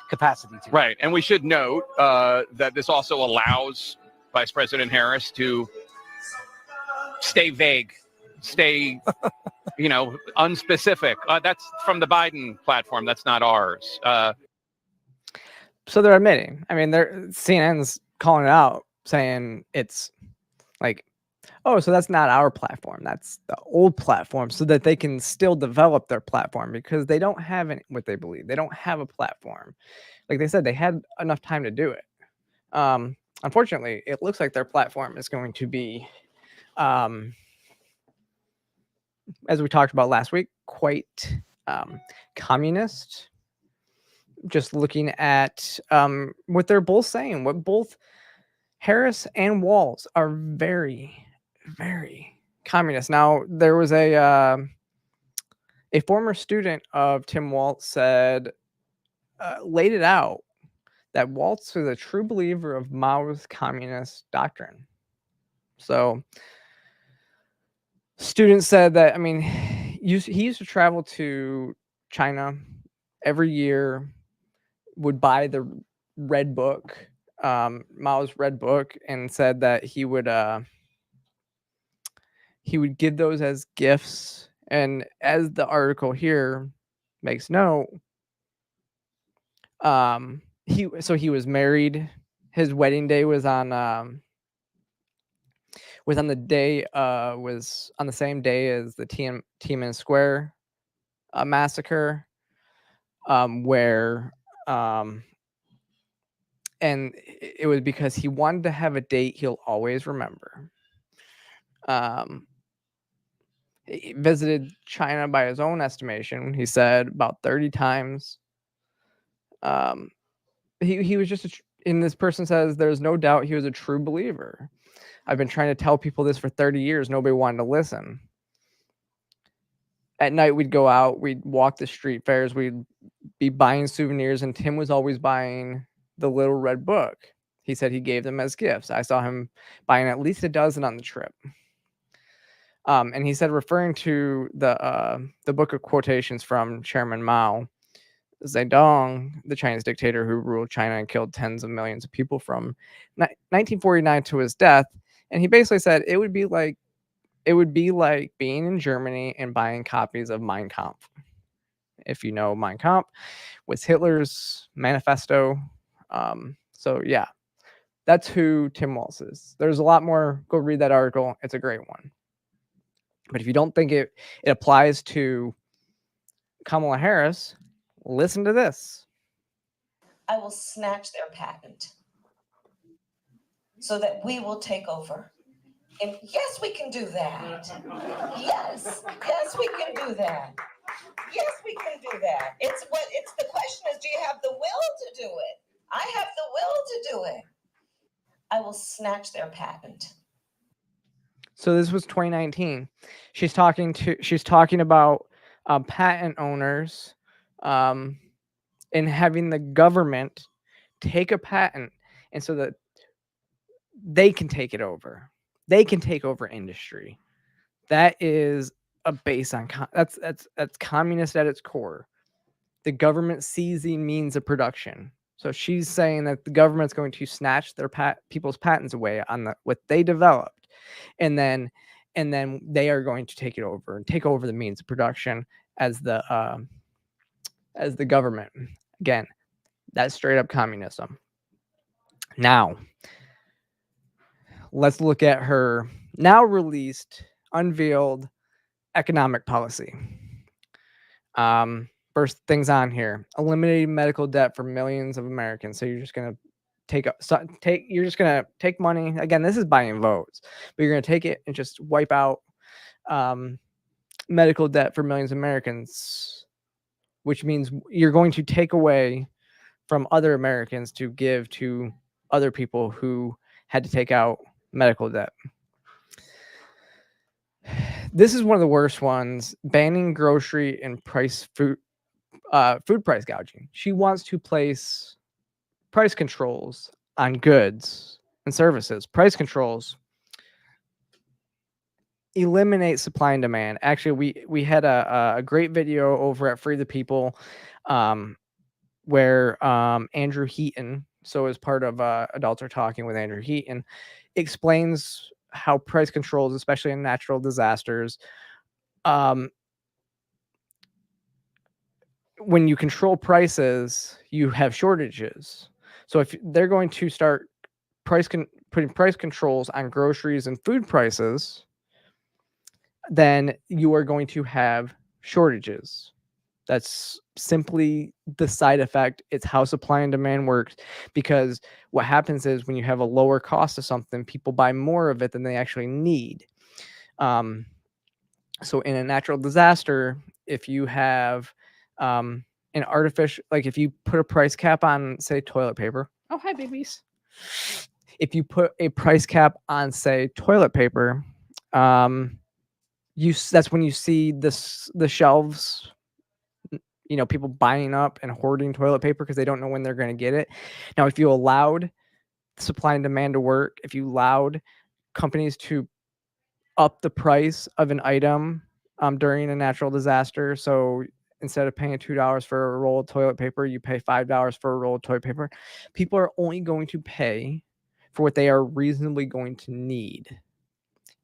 capacity to it. Right. And we should note that this also allows Vice President Harris to stay vague, stay, unspecific. That's from the Biden platform. That's not ours. So they're admitting. I mean, CNN's calling it out, saying it's like, oh, so that's not our platform. That's the old platform, so that they can still develop their platform, because they don't have what they believe. They don't have a platform. Like they said, they had enough time to do it. Unfortunately, it looks like their platform is going to be, as we talked about last week, quite communist. Just looking at what they're both saying, what both Harris and Walz are very, very communist. Now, there was a former student of Tim Walz said, laid it out that Walz was a true believer of Mao's communist doctrine. So, students said that, I mean, he used to travel to China every year, would buy the Red Book, Mao's Red Book, and said that he would give those as gifts. And as the article here makes note, he was married. His wedding day was on the same day as the Tiananmen Square massacre, where and it was because he wanted to have a date he'll always remember. He visited China by his own estimation, he said, about 30 times. He was just and this person says there's no doubt he was a true believer. I've been trying to tell people this for 30 years. Nobody wanted to listen. At night, we'd go out, we'd walk the street fairs, we'd be buying souvenirs, and Tim was always buying the little Red Book. He said he gave them as gifts. I saw him buying at least a dozen on the trip. And he said, referring to the book of quotations from Chairman Mao, Zedong, the Chinese dictator who ruled China and killed tens of millions of people from 1949 to his death, and he basically said it would be like being in Germany and buying copies of Mein Kampf. If you know, Mein Kampf was Hitler's manifesto. So yeah, that's who Tim Walz is. There's a lot more. Go read that article. It's a great one. But if you don't think it applies to Kamala Harris, listen to this. I will snatch their patent so that we will take over. And yes, we can do that. Yes, we can do that. Yes, we can do that. It's the question is, do you have the will to do it? I have the will to do it. I will snatch their patent. So this was 2019. She's talking about patent owners and having the government take a patent, and so that they can take it over. They can take over industry. That is a base on that's communist at its core. The government seizing means of production. So she's saying that the government's going to snatch their people's patents away on what they developed, and then they are going to take it over and take over the means of production as the government. Again, that's straight up communism. Now, let's look at her now released, unveiled economic policy. First things on here: eliminating medical debt for millions of Americans. So you're just gonna take money. Again, this is buying votes, but you're gonna take it and just wipe out medical debt for millions of Americans, which means you're going to take away from other Americans to give to other people who had to take out medical debt. This is one of the worst ones: banning grocery and food price gouging. She wants to place price controls on goods and services. Price controls eliminate supply and demand. Actually, we had a great video over at Free the People where Andrew Heaton, so as part of Adults Are Talking with Andrew Heaton, explains how price controls, especially in natural disasters, when you control prices, you have shortages. So if they're going to start putting price controls on groceries and food prices, then you are going to have shortages. That's simply the side effect. It's how supply and demand works, because what happens is when you have a lower cost of something, people buy more of it than they actually need. So in a natural disaster, if you have an artificial, like if you put a price cap on, say, toilet paper. Oh, hi, babies. If you put a price cap on, say, toilet paper, that's when you see the shelves, people buying up and hoarding toilet paper because they don't know when they're going to get it. Now, if you allowed supply and demand to work, if you allowed companies to up the price of an item during a natural disaster, so instead of paying $2 for a roll of toilet paper, you pay $5 for a roll of toilet paper, people are only going to pay for what they are reasonably going to need.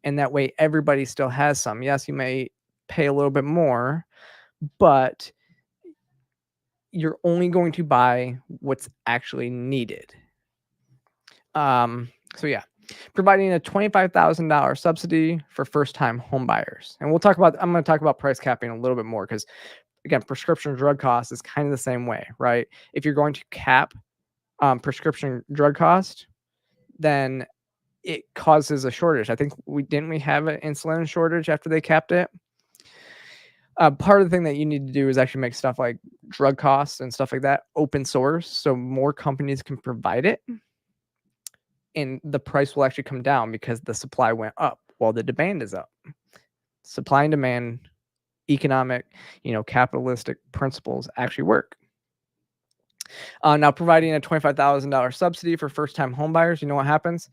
And that way everybody still has some. Yes, you may pay a little bit more, but you're only going to buy what's actually needed. So yeah, providing a $25,000 subsidy for first-time home buyers. And I'm going to talk about price capping a little bit more because, again, prescription drug cost is kind of the same way, right? If you're going to cap prescription drug cost, then it causes a shortage. I think we have an insulin shortage after they capped it. Part of the thing that you need to do is actually make stuff like drug costs and stuff like that open source, so more companies can provide it, and the price will actually come down because the supply went up while the demand is up. Supply and demand, economic, capitalistic principles actually work. Now, providing a $25,000 subsidy for first-time home buyers, you know what happens?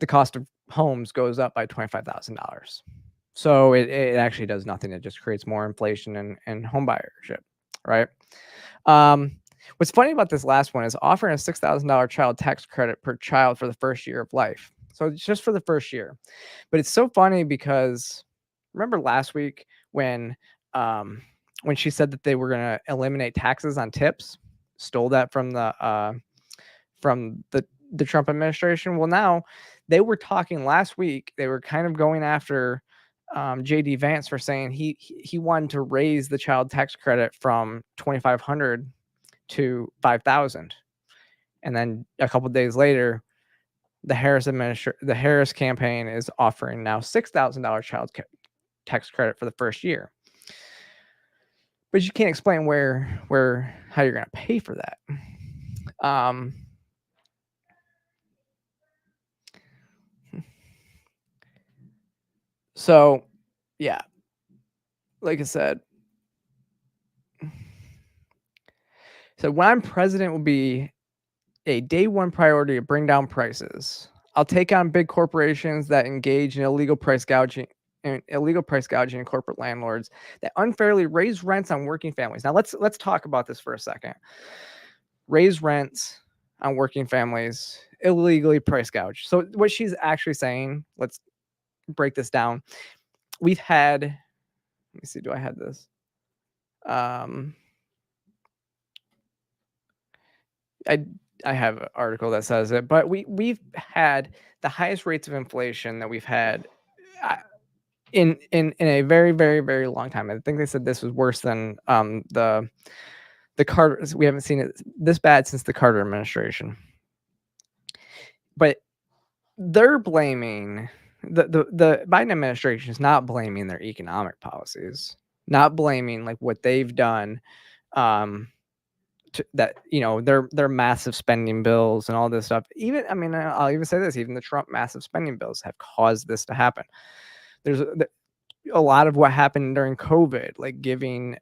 The cost of homes goes up by $25,000. So it actually does nothing. It just creates more inflation and home buyership, right? What's funny about this last one is offering a $6,000 child tax credit per child for the first year of life. So it's just for the first year. But it's so funny because remember last week when she said that they were going to eliminate taxes on tips, stole that from the Trump administration. Well, now they were talking last week. They were kind of going after JD Vance for saying he wanted to raise the child tax credit from $2,500 to $5,000, and then a couple of days later, the Harris campaign is offering now $6,000 child tax credit for the first year. But you can't explain how you're going to pay for that. So, yeah, like I said, so when I'm president, will be a day one priority to bring down prices. I'll take on big corporations that engage in illegal price gouging and corporate landlords that unfairly raise rents on working families. Now let's talk about this for a second. Raise rents on working families, illegally price gouge. So what she's actually saying, let's break this down. We've had, let me see, do I have this? I have an article that says it, but we've had the highest rates of inflation that we've had in a very, very, very long time. I think they said this was worse than the Carter. We haven't seen it this bad since the Carter administration. But they're blaming the Biden administration is not blaming their economic policies, not blaming like what they've done. That their massive spending bills and all this stuff. I'll even say this: even the Trump massive spending bills have caused this to happen. There's a lot of what happened during COVID, like giving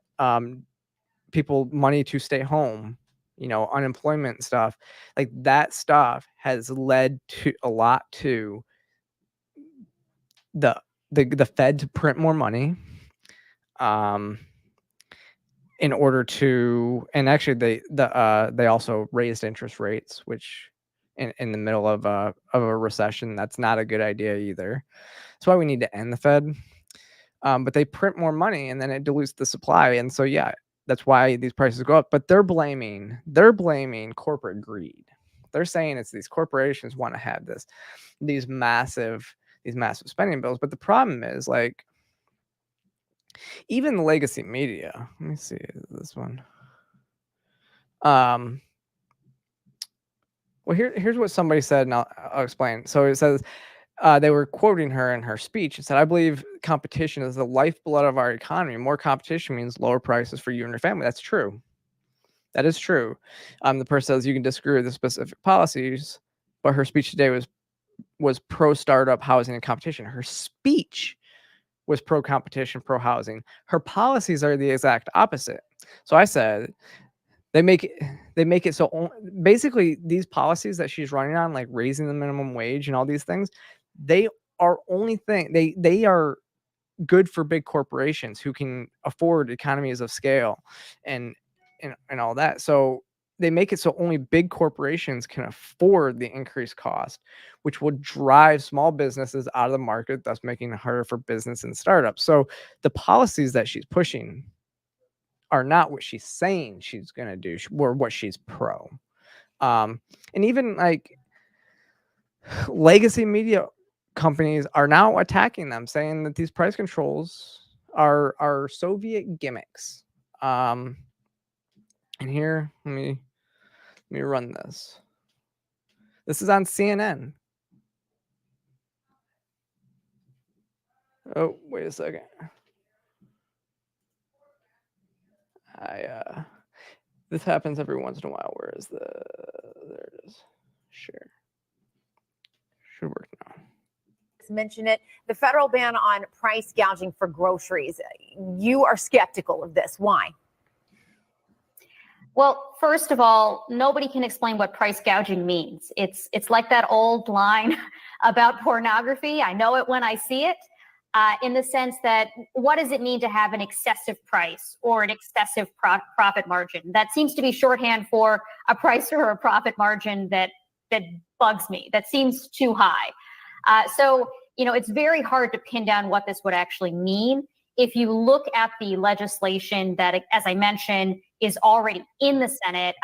people money to stay home, unemployment stuff, like that stuff has led to a lot to the Fed to print more money. In order to, and actually they also raised interest rates, which in the middle of a recession, that's not a good idea either. That's why we need to end the Fed. But they print more money and then it dilutes the supply. And so, yeah, that's why these prices go up. But they're blaming corporate greed. They're saying it's these corporations want to have these massive spending bills. But the problem is, like, even the legacy media, let me see this one. Well, here's what somebody said, and I'll explain. So it says they were quoting her in her speech. It said, "I believe competition is the lifeblood of our economy. More competition means lower prices for you and your family." That's true. That is true. The person says you can disagree with the specific policies, but her speech today was pro startup housing and competition. Her speech was pro-competition, pro-housing. Her policies are the exact opposite. So I said they make it so basically these policies that she's running on, like raising the minimum wage and all these things, they are they are good for big corporations who can afford economies of scale and all that. So they make it so only big corporations can afford the increased cost, which will drive small businesses out of the market, thus making it harder for business and startups. So the policies that she's pushing are not what she's saying she's going to do or what she's pro. And even like legacy media companies are now attacking them, saying that these price controls are Soviet gimmicks. And here, let me run this. This is on CNN. Oh, wait a second. This happens every once in a while. Where is there it is. Share. Should work now. Mention it. The federal ban on price gouging for groceries. You are skeptical of this. Why? Well, first of all, nobody can explain what price gouging means. It's like that old line about pornography. I know it when I see it, in the sense that what does it mean to have an excessive price or an excessive profit margin? That seems to be shorthand for a price or a profit margin that bugs me. That seems too high. So, it's very hard to pin down what this would actually mean. If you look at the legislation that, as I mentioned, is already in the Senate,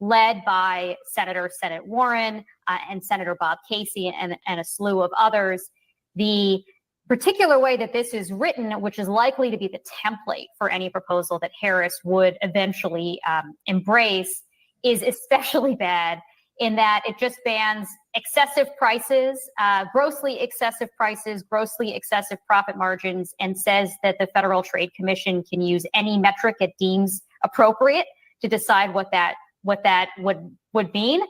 led by Senate Warren and Senator Bob Casey and a slew of others, the particular way that this is written, which is likely to be the template for any proposal that Harris would eventually embrace, is especially bad in that it just bans excessive prices, grossly excessive prices, grossly excessive profit margins, and says that the Federal Trade Commission can use any metric it deems appropriate to decide what that would mean,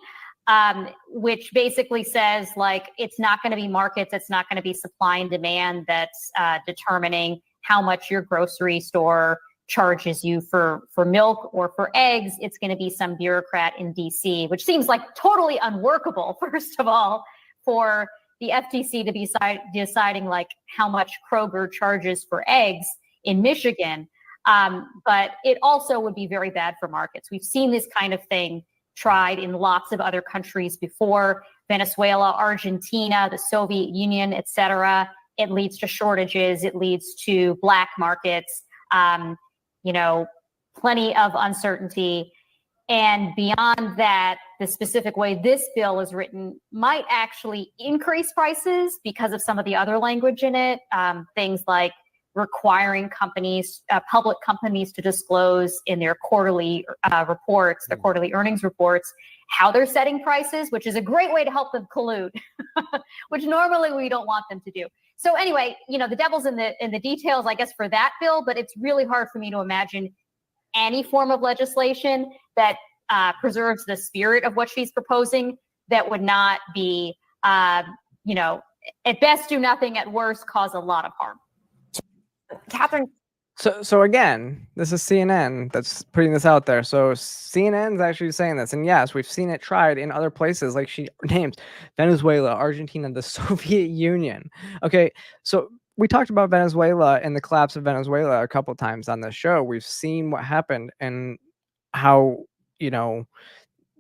which basically says, like, it's not going to be markets, it's not going to be supply and demand that's determining how much your grocery store charges you for milk or for eggs. It's going to be some bureaucrat in DC, which seems like totally unworkable, first of all, for the FTC to be deciding like how much Kroger charges for eggs in Michigan. But it also would be very bad for markets. We've seen this kind of thing tried in lots of other countries before: Venezuela, Argentina, the Soviet Union, etc. It leads to shortages. It leads to black markets. Plenty of uncertainty. And beyond that, the specific way this bill is written might actually increase prices because of some of the other language in it. Things like requiring public companies to disclose in their quarterly reports, their quarterly earnings reports, how they're setting prices, which is a great way to help them collude, which normally we don't want them to do. So anyway, the devil's in the details, I guess, for that bill, but it's really hard for me to imagine any form of legislation that preserves the spirit of what she's proposing that would not be, at best do nothing, at worst cause a lot of harm. Catherine. So again, this is CNN that's putting this out there. So CNN's actually saying this. And yes, we've seen it tried in other places, like she names Venezuela, Argentina, the Soviet Union. Okay, so we talked about Venezuela and the collapse of Venezuela a couple times on this show. We've seen what happened and how,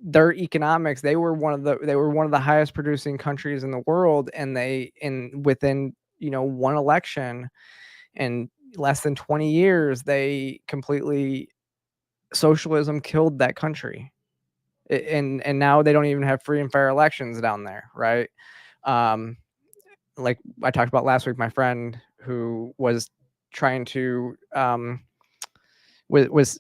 their economics, they were one of the highest producing countries in the world, and within one election and less than 20 years, socialism killed that country. And now they don't even have free and fair elections down there, right? Like I talked about last week, my friend who was trying to was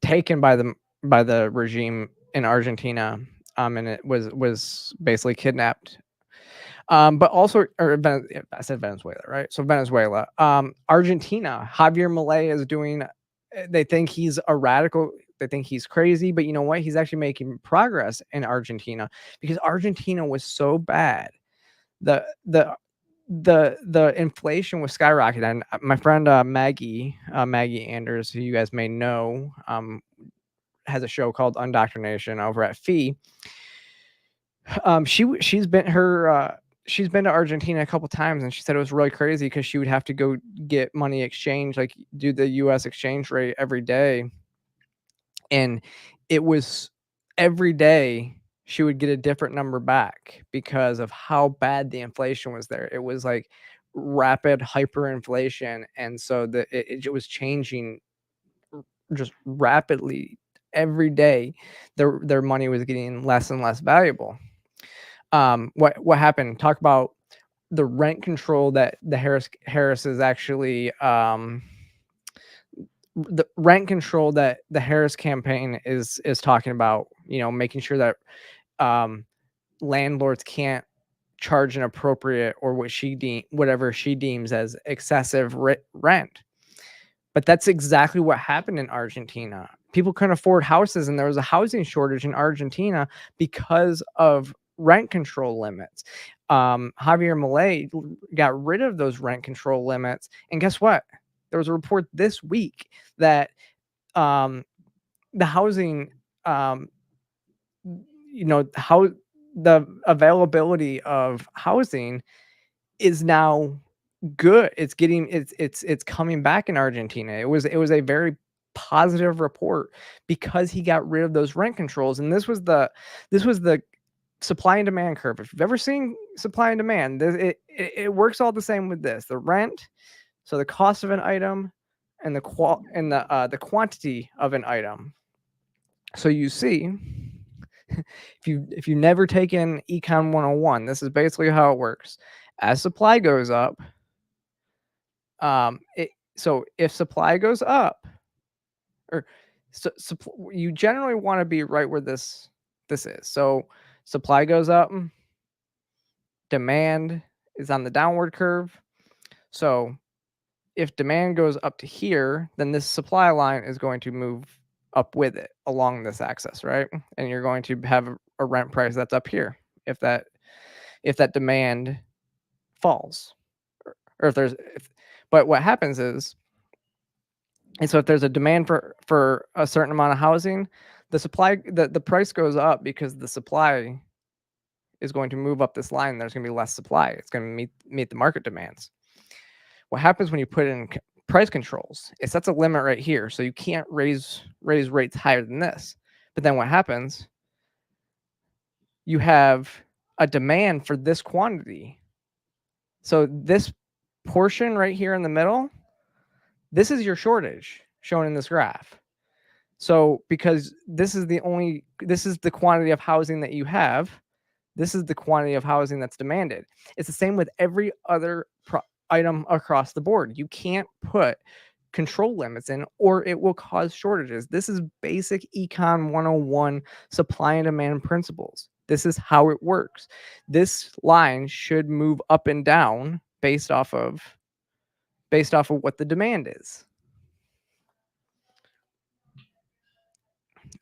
taken by the regime in Argentina, and it was basically kidnapped. But also, I said Venezuela, right? So Venezuela, Argentina, Javier Milei is doing, they think he's a radical. They think he's crazy, but you know what? He's actually making progress in Argentina because Argentina was so bad. The the inflation was skyrocketing. And my friend Maggie Anders, who you guys may know, has a show called Undoctrination over at Fee. She's been to Argentina a couple times, and she said it was really crazy because she would have to go get money exchange, like do the U.S. exchange rate every day, and it was every day she would get a different number back because of how bad the inflation was there. It was like rapid hyperinflation, and so it was changing just rapidly every day. Their money was getting less and less valuable. What happened? Talk about the rent control that the Harris is actually the rent control that the Harris campaign is talking about. Making sure that landlords can't charge an appropriate or whatever she deems as excessive rent. But that's exactly what happened in Argentina. People couldn't afford houses, and there was a housing shortage in Argentina because of rent control limits. Javier Milei got rid of those rent control limits, and guess what? There was a report this week that the housing, how the availability of housing is now good. It's coming back in Argentina. It was a very positive report because he got rid of those rent controls, and this was the supply and demand curve. If you've ever seen supply and demand, it works all the same with this. The rent, so the cost of an item, and the quantity of an item. So you see, if you've never taken Econ 101, this is basically how it works. As supply goes up, so if supply goes up, you generally want to be right where this is. So supply goes up, demand is on the downward curve. So if demand goes up to here, then this supply line is going to move up with it along this axis, right? And you're going to have a rent price that's up here if that demand falls, but what happens is, and so if there's a demand for a certain amount of housing, the price goes up because the supply is going to move up this line. There's going to be less supply. It's going to meet the market demands. What happens when you put in price controls? It sets a limit right here, so you can't raise rates higher than this. But then what happens? You have a demand for this quantity. So this portion right here in the middle, this is your shortage shown in this graph. So because this is the quantity of housing that you have, this is the quantity of housing that's demanded. It's the same with every other item across the board. You can't put control limits in or it will cause shortages. This is basic Econ 101 supply and demand principles. This is how it works. This line should move up and down based off of what the demand is.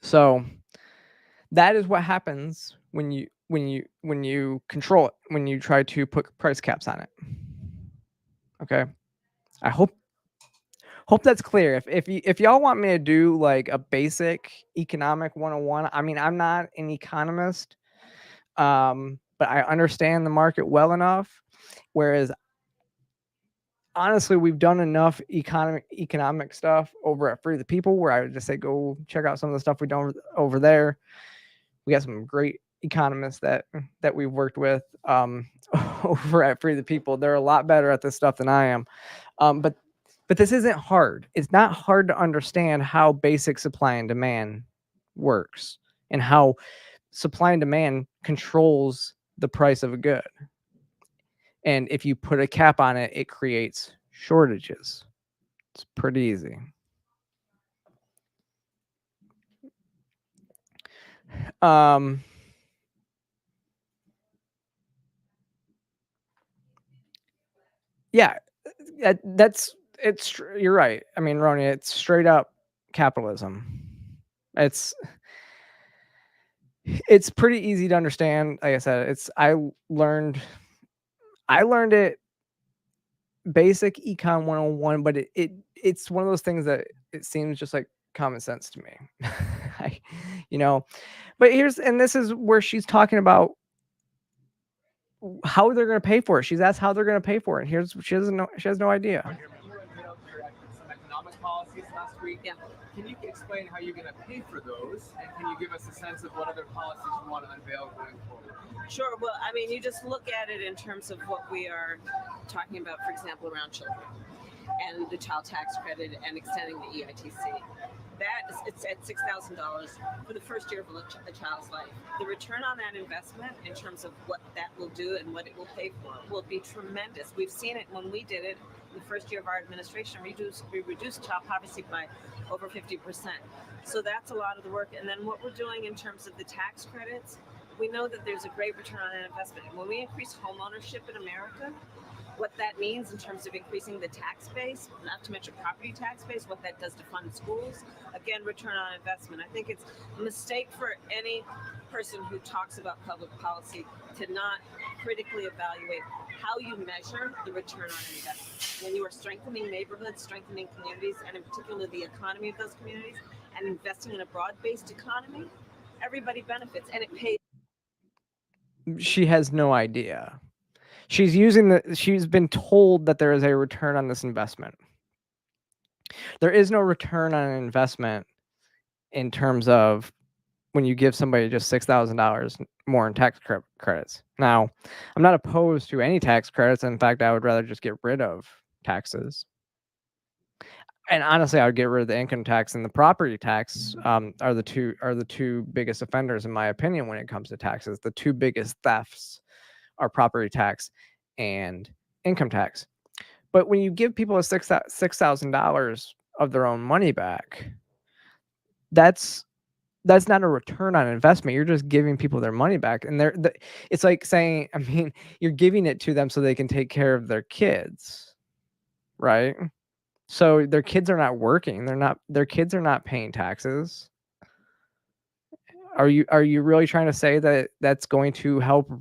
So that is what happens when you control it, when you try to put price caps on it. Okay, I hope that's clear. If y'all want me to do like a basic economic 101, I mean, I'm not an economist, but I understand the market well enough. Whereas, honestly, we've done enough economic stuff over at Free the People where I would just say go check out some of the stuff we've done over there. We got some great economists that we've worked with over at Free the People. They're a lot better at this stuff than I am. But this isn't hard. It's not hard to understand how basic supply and demand works and how supply and demand controls the price of a good. And if you put a cap on it, it creates shortages. It's pretty easy. Yeah, you're right. I mean, Ronnie, it's straight up capitalism. It's pretty easy to understand. Like I said, I learned it basic econ 101, but it's one of those things that it seems just like common sense to me. But this is where she's talking about how they're going to pay for it. She's asked how they're going to pay for it. She has no idea. Some economic policies last week. Yeah. Can you explain how you're going to pay for those, and can you give us a sense of what other policies you want to unveil going forward? Sure. Well, I mean, you just look at it in terms of what we are talking about, for example, around children and the child tax credit and extending the EITC. It's at $6,000 for the first year of a child's life. The return on that investment in terms of what that will do and what it will pay for will be tremendous. We've seen it when we did it in the first year of our administration. We reduced child poverty by over 50%. So that's a lot of the work. And then what we're doing in terms of the tax credits, we know that there's a great return on that investment. When we increase home ownership in America, what that means in terms of increasing the tax base, not to mention property tax base, what that does to fund schools, again, return on investment. I think it's a mistake for any person who talks about public policy to not critically evaluate how you measure the return on investment. When you are strengthening neighborhoods, strengthening communities, and in particular the economy of those communities, and investing in a broad-based economy, everybody benefits, and it pays. She has no idea. She's been told that there is a return on this investment. There is no return on an investment in terms of when you give somebody just $6,000 more in tax credits. Now, I'm not opposed to any tax credits. In fact, I would rather just get rid of taxes. And honestly, I would get rid of the income tax and the property tax. Are the two biggest offenders, in my opinion, when it comes to taxes. The two biggest thefts are property tax and income tax. But when you give people a $6,000 of their own money back, that's not a return on investment. You're just giving people their money back, and it's like saying, I mean, you're giving it to them so they can take care of their kids, right? So their kids are not working. Their kids are not paying taxes. Are you really trying to say that that's going to help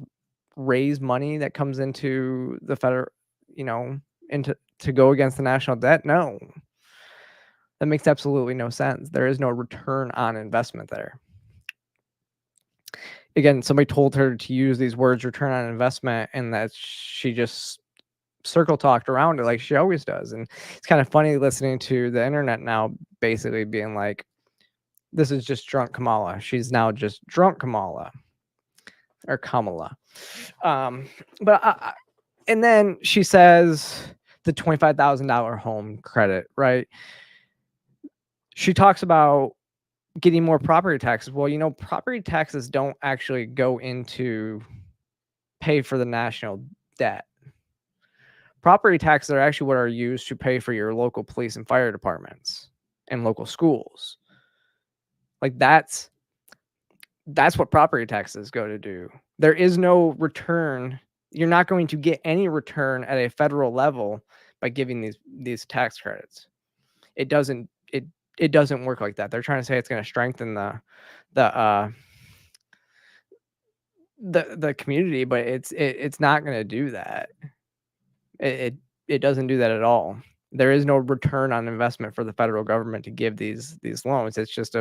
raise money that comes into the federal, to go against the national debt? No. That makes absolutely no sense. There is no return on investment there. Again, somebody told her to use these words, return on investment, and that she just circle talked around it like she always does. And it's kind of funny listening to the internet now basically being like, this is just drunk Kamala. She's now just drunk Kamala. Or Kamala. And then she says the $25,000 home credit, right? She talks about getting more property taxes. Well, property taxes don't actually go into pay for the national debt. Property taxes are actually what are used to pay for your local police and fire departments and local schools. Like that's what property taxes go to do. There is no return. You're not going to get any return at a federal level by giving these tax credits. It doesn't work like that. They're trying to say it's going to strengthen the community, but it's not going to do that. It doesn't do that at all. There is no return on investment for the federal government to give these loans. It's just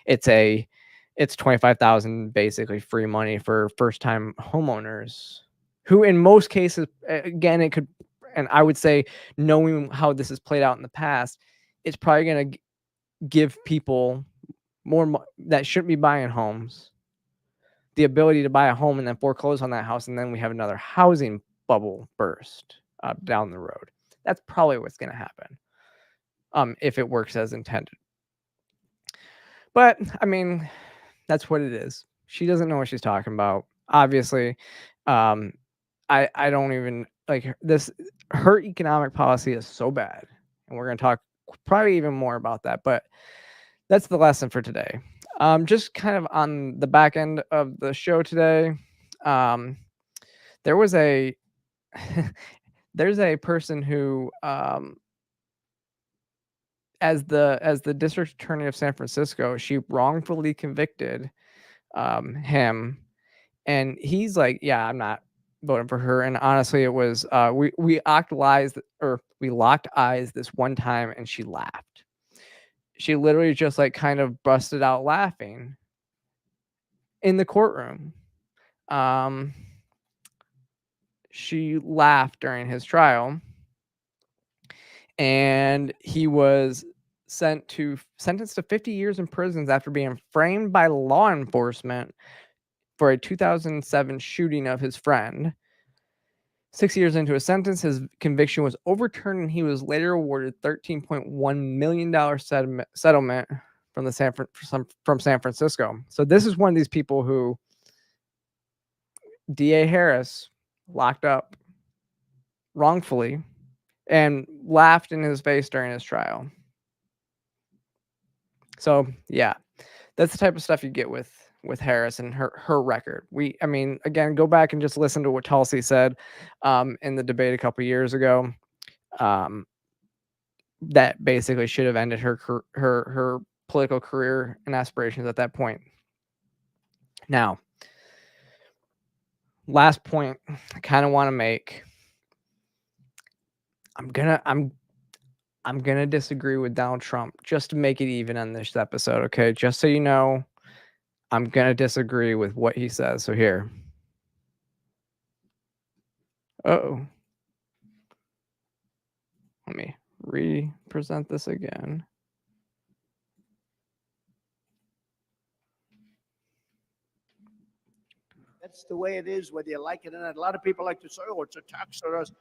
it's $25,000 basically free money for first-time homeowners who in most cases, again, it could, and I would say knowing how this has played out in the past, it's probably going to give people more that shouldn't be buying homes the ability to buy a home and then foreclose on that house, and then we have another housing bubble burst down the road. That's probably what's going to happen if it works as intended. But I mean, that's what it is. She doesn't know what she's talking about. Obviously, I don't even like this. Her economic policy is so bad, and we're going to talk probably even more about that. But that's the lesson for today. Just kind of on the back end of the show today, there was a there's a person who as the district attorney of San Francisco, she wrongfully convicted him, and he's like, yeah, I'm not voting for her. And honestly, it was we locked eyes this one time, and she laughed. She literally just like kind of busted out laughing in the courtroom. She laughed during his trial, and he was sentenced to 50 years in prison after being framed by law enforcement for a 2007 shooting of his friend. 6 years into his sentence, his conviction was overturned, and he was later awarded $13.1 million settlement from San Francisco. So this is one of these people who DA Harris locked up wrongfully and laughed in his face during his trial. So yeah, that's the type of stuff you get with Harris and her record. I mean, again, go back and just listen to what Tulsi said in the debate a couple years ago. That basically should have ended her political career and aspirations at that point. Now, last point I kind of want to make. I'm gonna disagree with Donald Trump just to make it even on this episode, okay? Just so you know, I'm gonna disagree with what he says. So here. Uh-oh. Let me re-present this again. That's the way it is, whether you like it or not. A lot of people like to say, oh, it's a tax on us.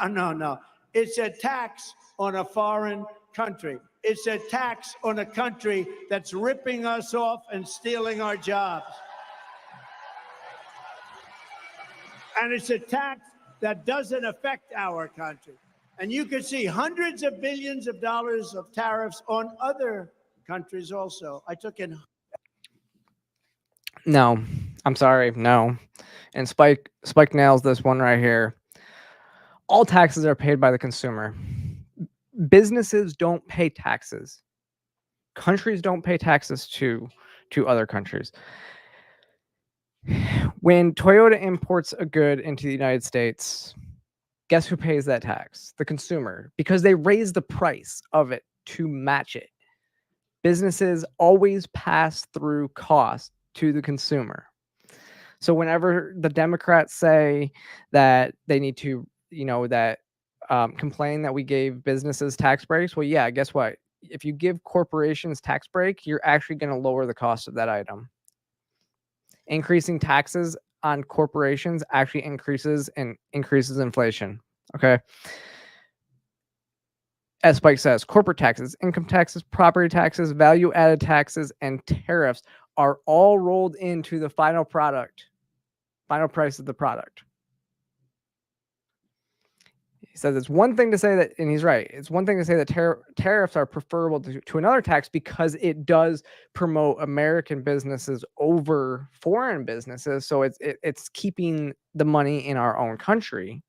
No. It's a tax on a foreign country. It's a tax on a country that's ripping us off and stealing our jobs. And it's a tax that doesn't affect our country. And you can see hundreds of billions of dollars of tariffs on other countries also. I took in. No, I'm sorry. No. And Spike nails this one right here. All taxes are paid by the consumer. Businesses don't pay taxes. Countries don't pay taxes to other countries. When Toyota imports a good into the United States, guess who pays that tax? The consumer, because they raise the price of it to match it. Businesses always pass through cost to the consumer. So whenever the Democrats say that they need to, complain that we gave businesses tax breaks, well, yeah, guess what? If you give corporations tax break, you're actually going to lower the cost of that item. Increasing taxes on corporations actually increases inflation. Okay. As Spike says, corporate taxes, income taxes, property taxes, value-added taxes, and tariffs are all rolled into the final price of the product. He says it's one thing to say that, and he's right, it's one thing to say that tariffs are preferable to another tax because it does promote American businesses over foreign businesses. So it's keeping the money in our own country.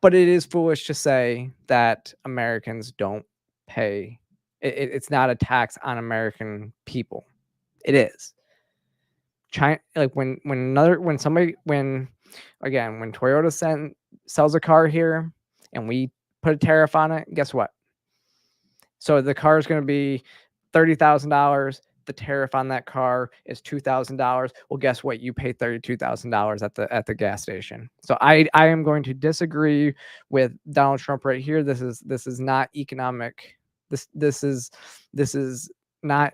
But it is foolish to say that Americans don't pay. It's not a tax on American people. It is. China, like when Toyota sells a car here and we put a tariff on it, guess what? So the car is going to be $30,000. The tariff on that car is $2,000. Well, guess what? You pay $32,000 at the gas station. So I am going to disagree with Donald Trump right here. This is not economic. This is not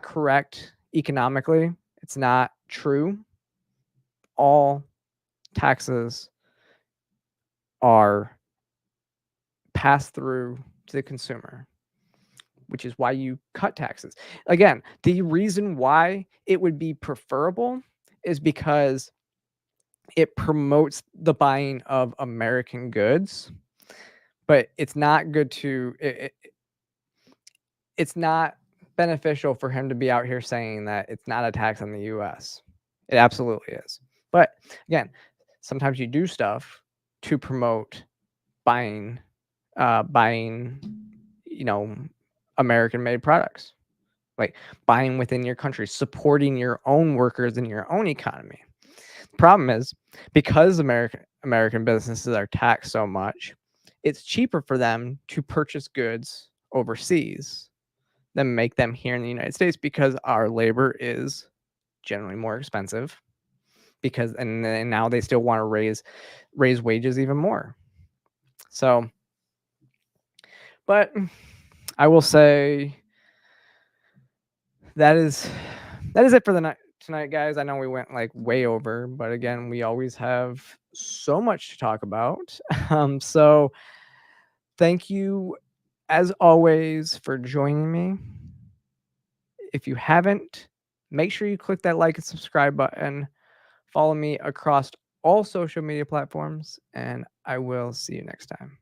correct economically. It's not true. All taxes are passed through to the consumer, which is why you cut taxes. Again, the reason why it would be preferable is because it promotes the buying of American goods, but it's not good to, it's not beneficial for him to be out here saying that it's not a tax on the US. It absolutely is. But again, sometimes you do stuff to promote buying, American-made products, like buying within your country, supporting your own workers and your own economy. Problem is, because American businesses are taxed so much, it's cheaper for them to purchase goods overseas than make them here in the United States, because our labor is generally more expensive. Because and then now they still want to raise wages even more. So, but I will say that is it for the night tonight, guys. I know we went like way over, but again, we always have so much to talk about. So thank you as always for joining me. If you haven't, make sure you click that like and subscribe button. Follow me across all social media platforms, and I will see you next time.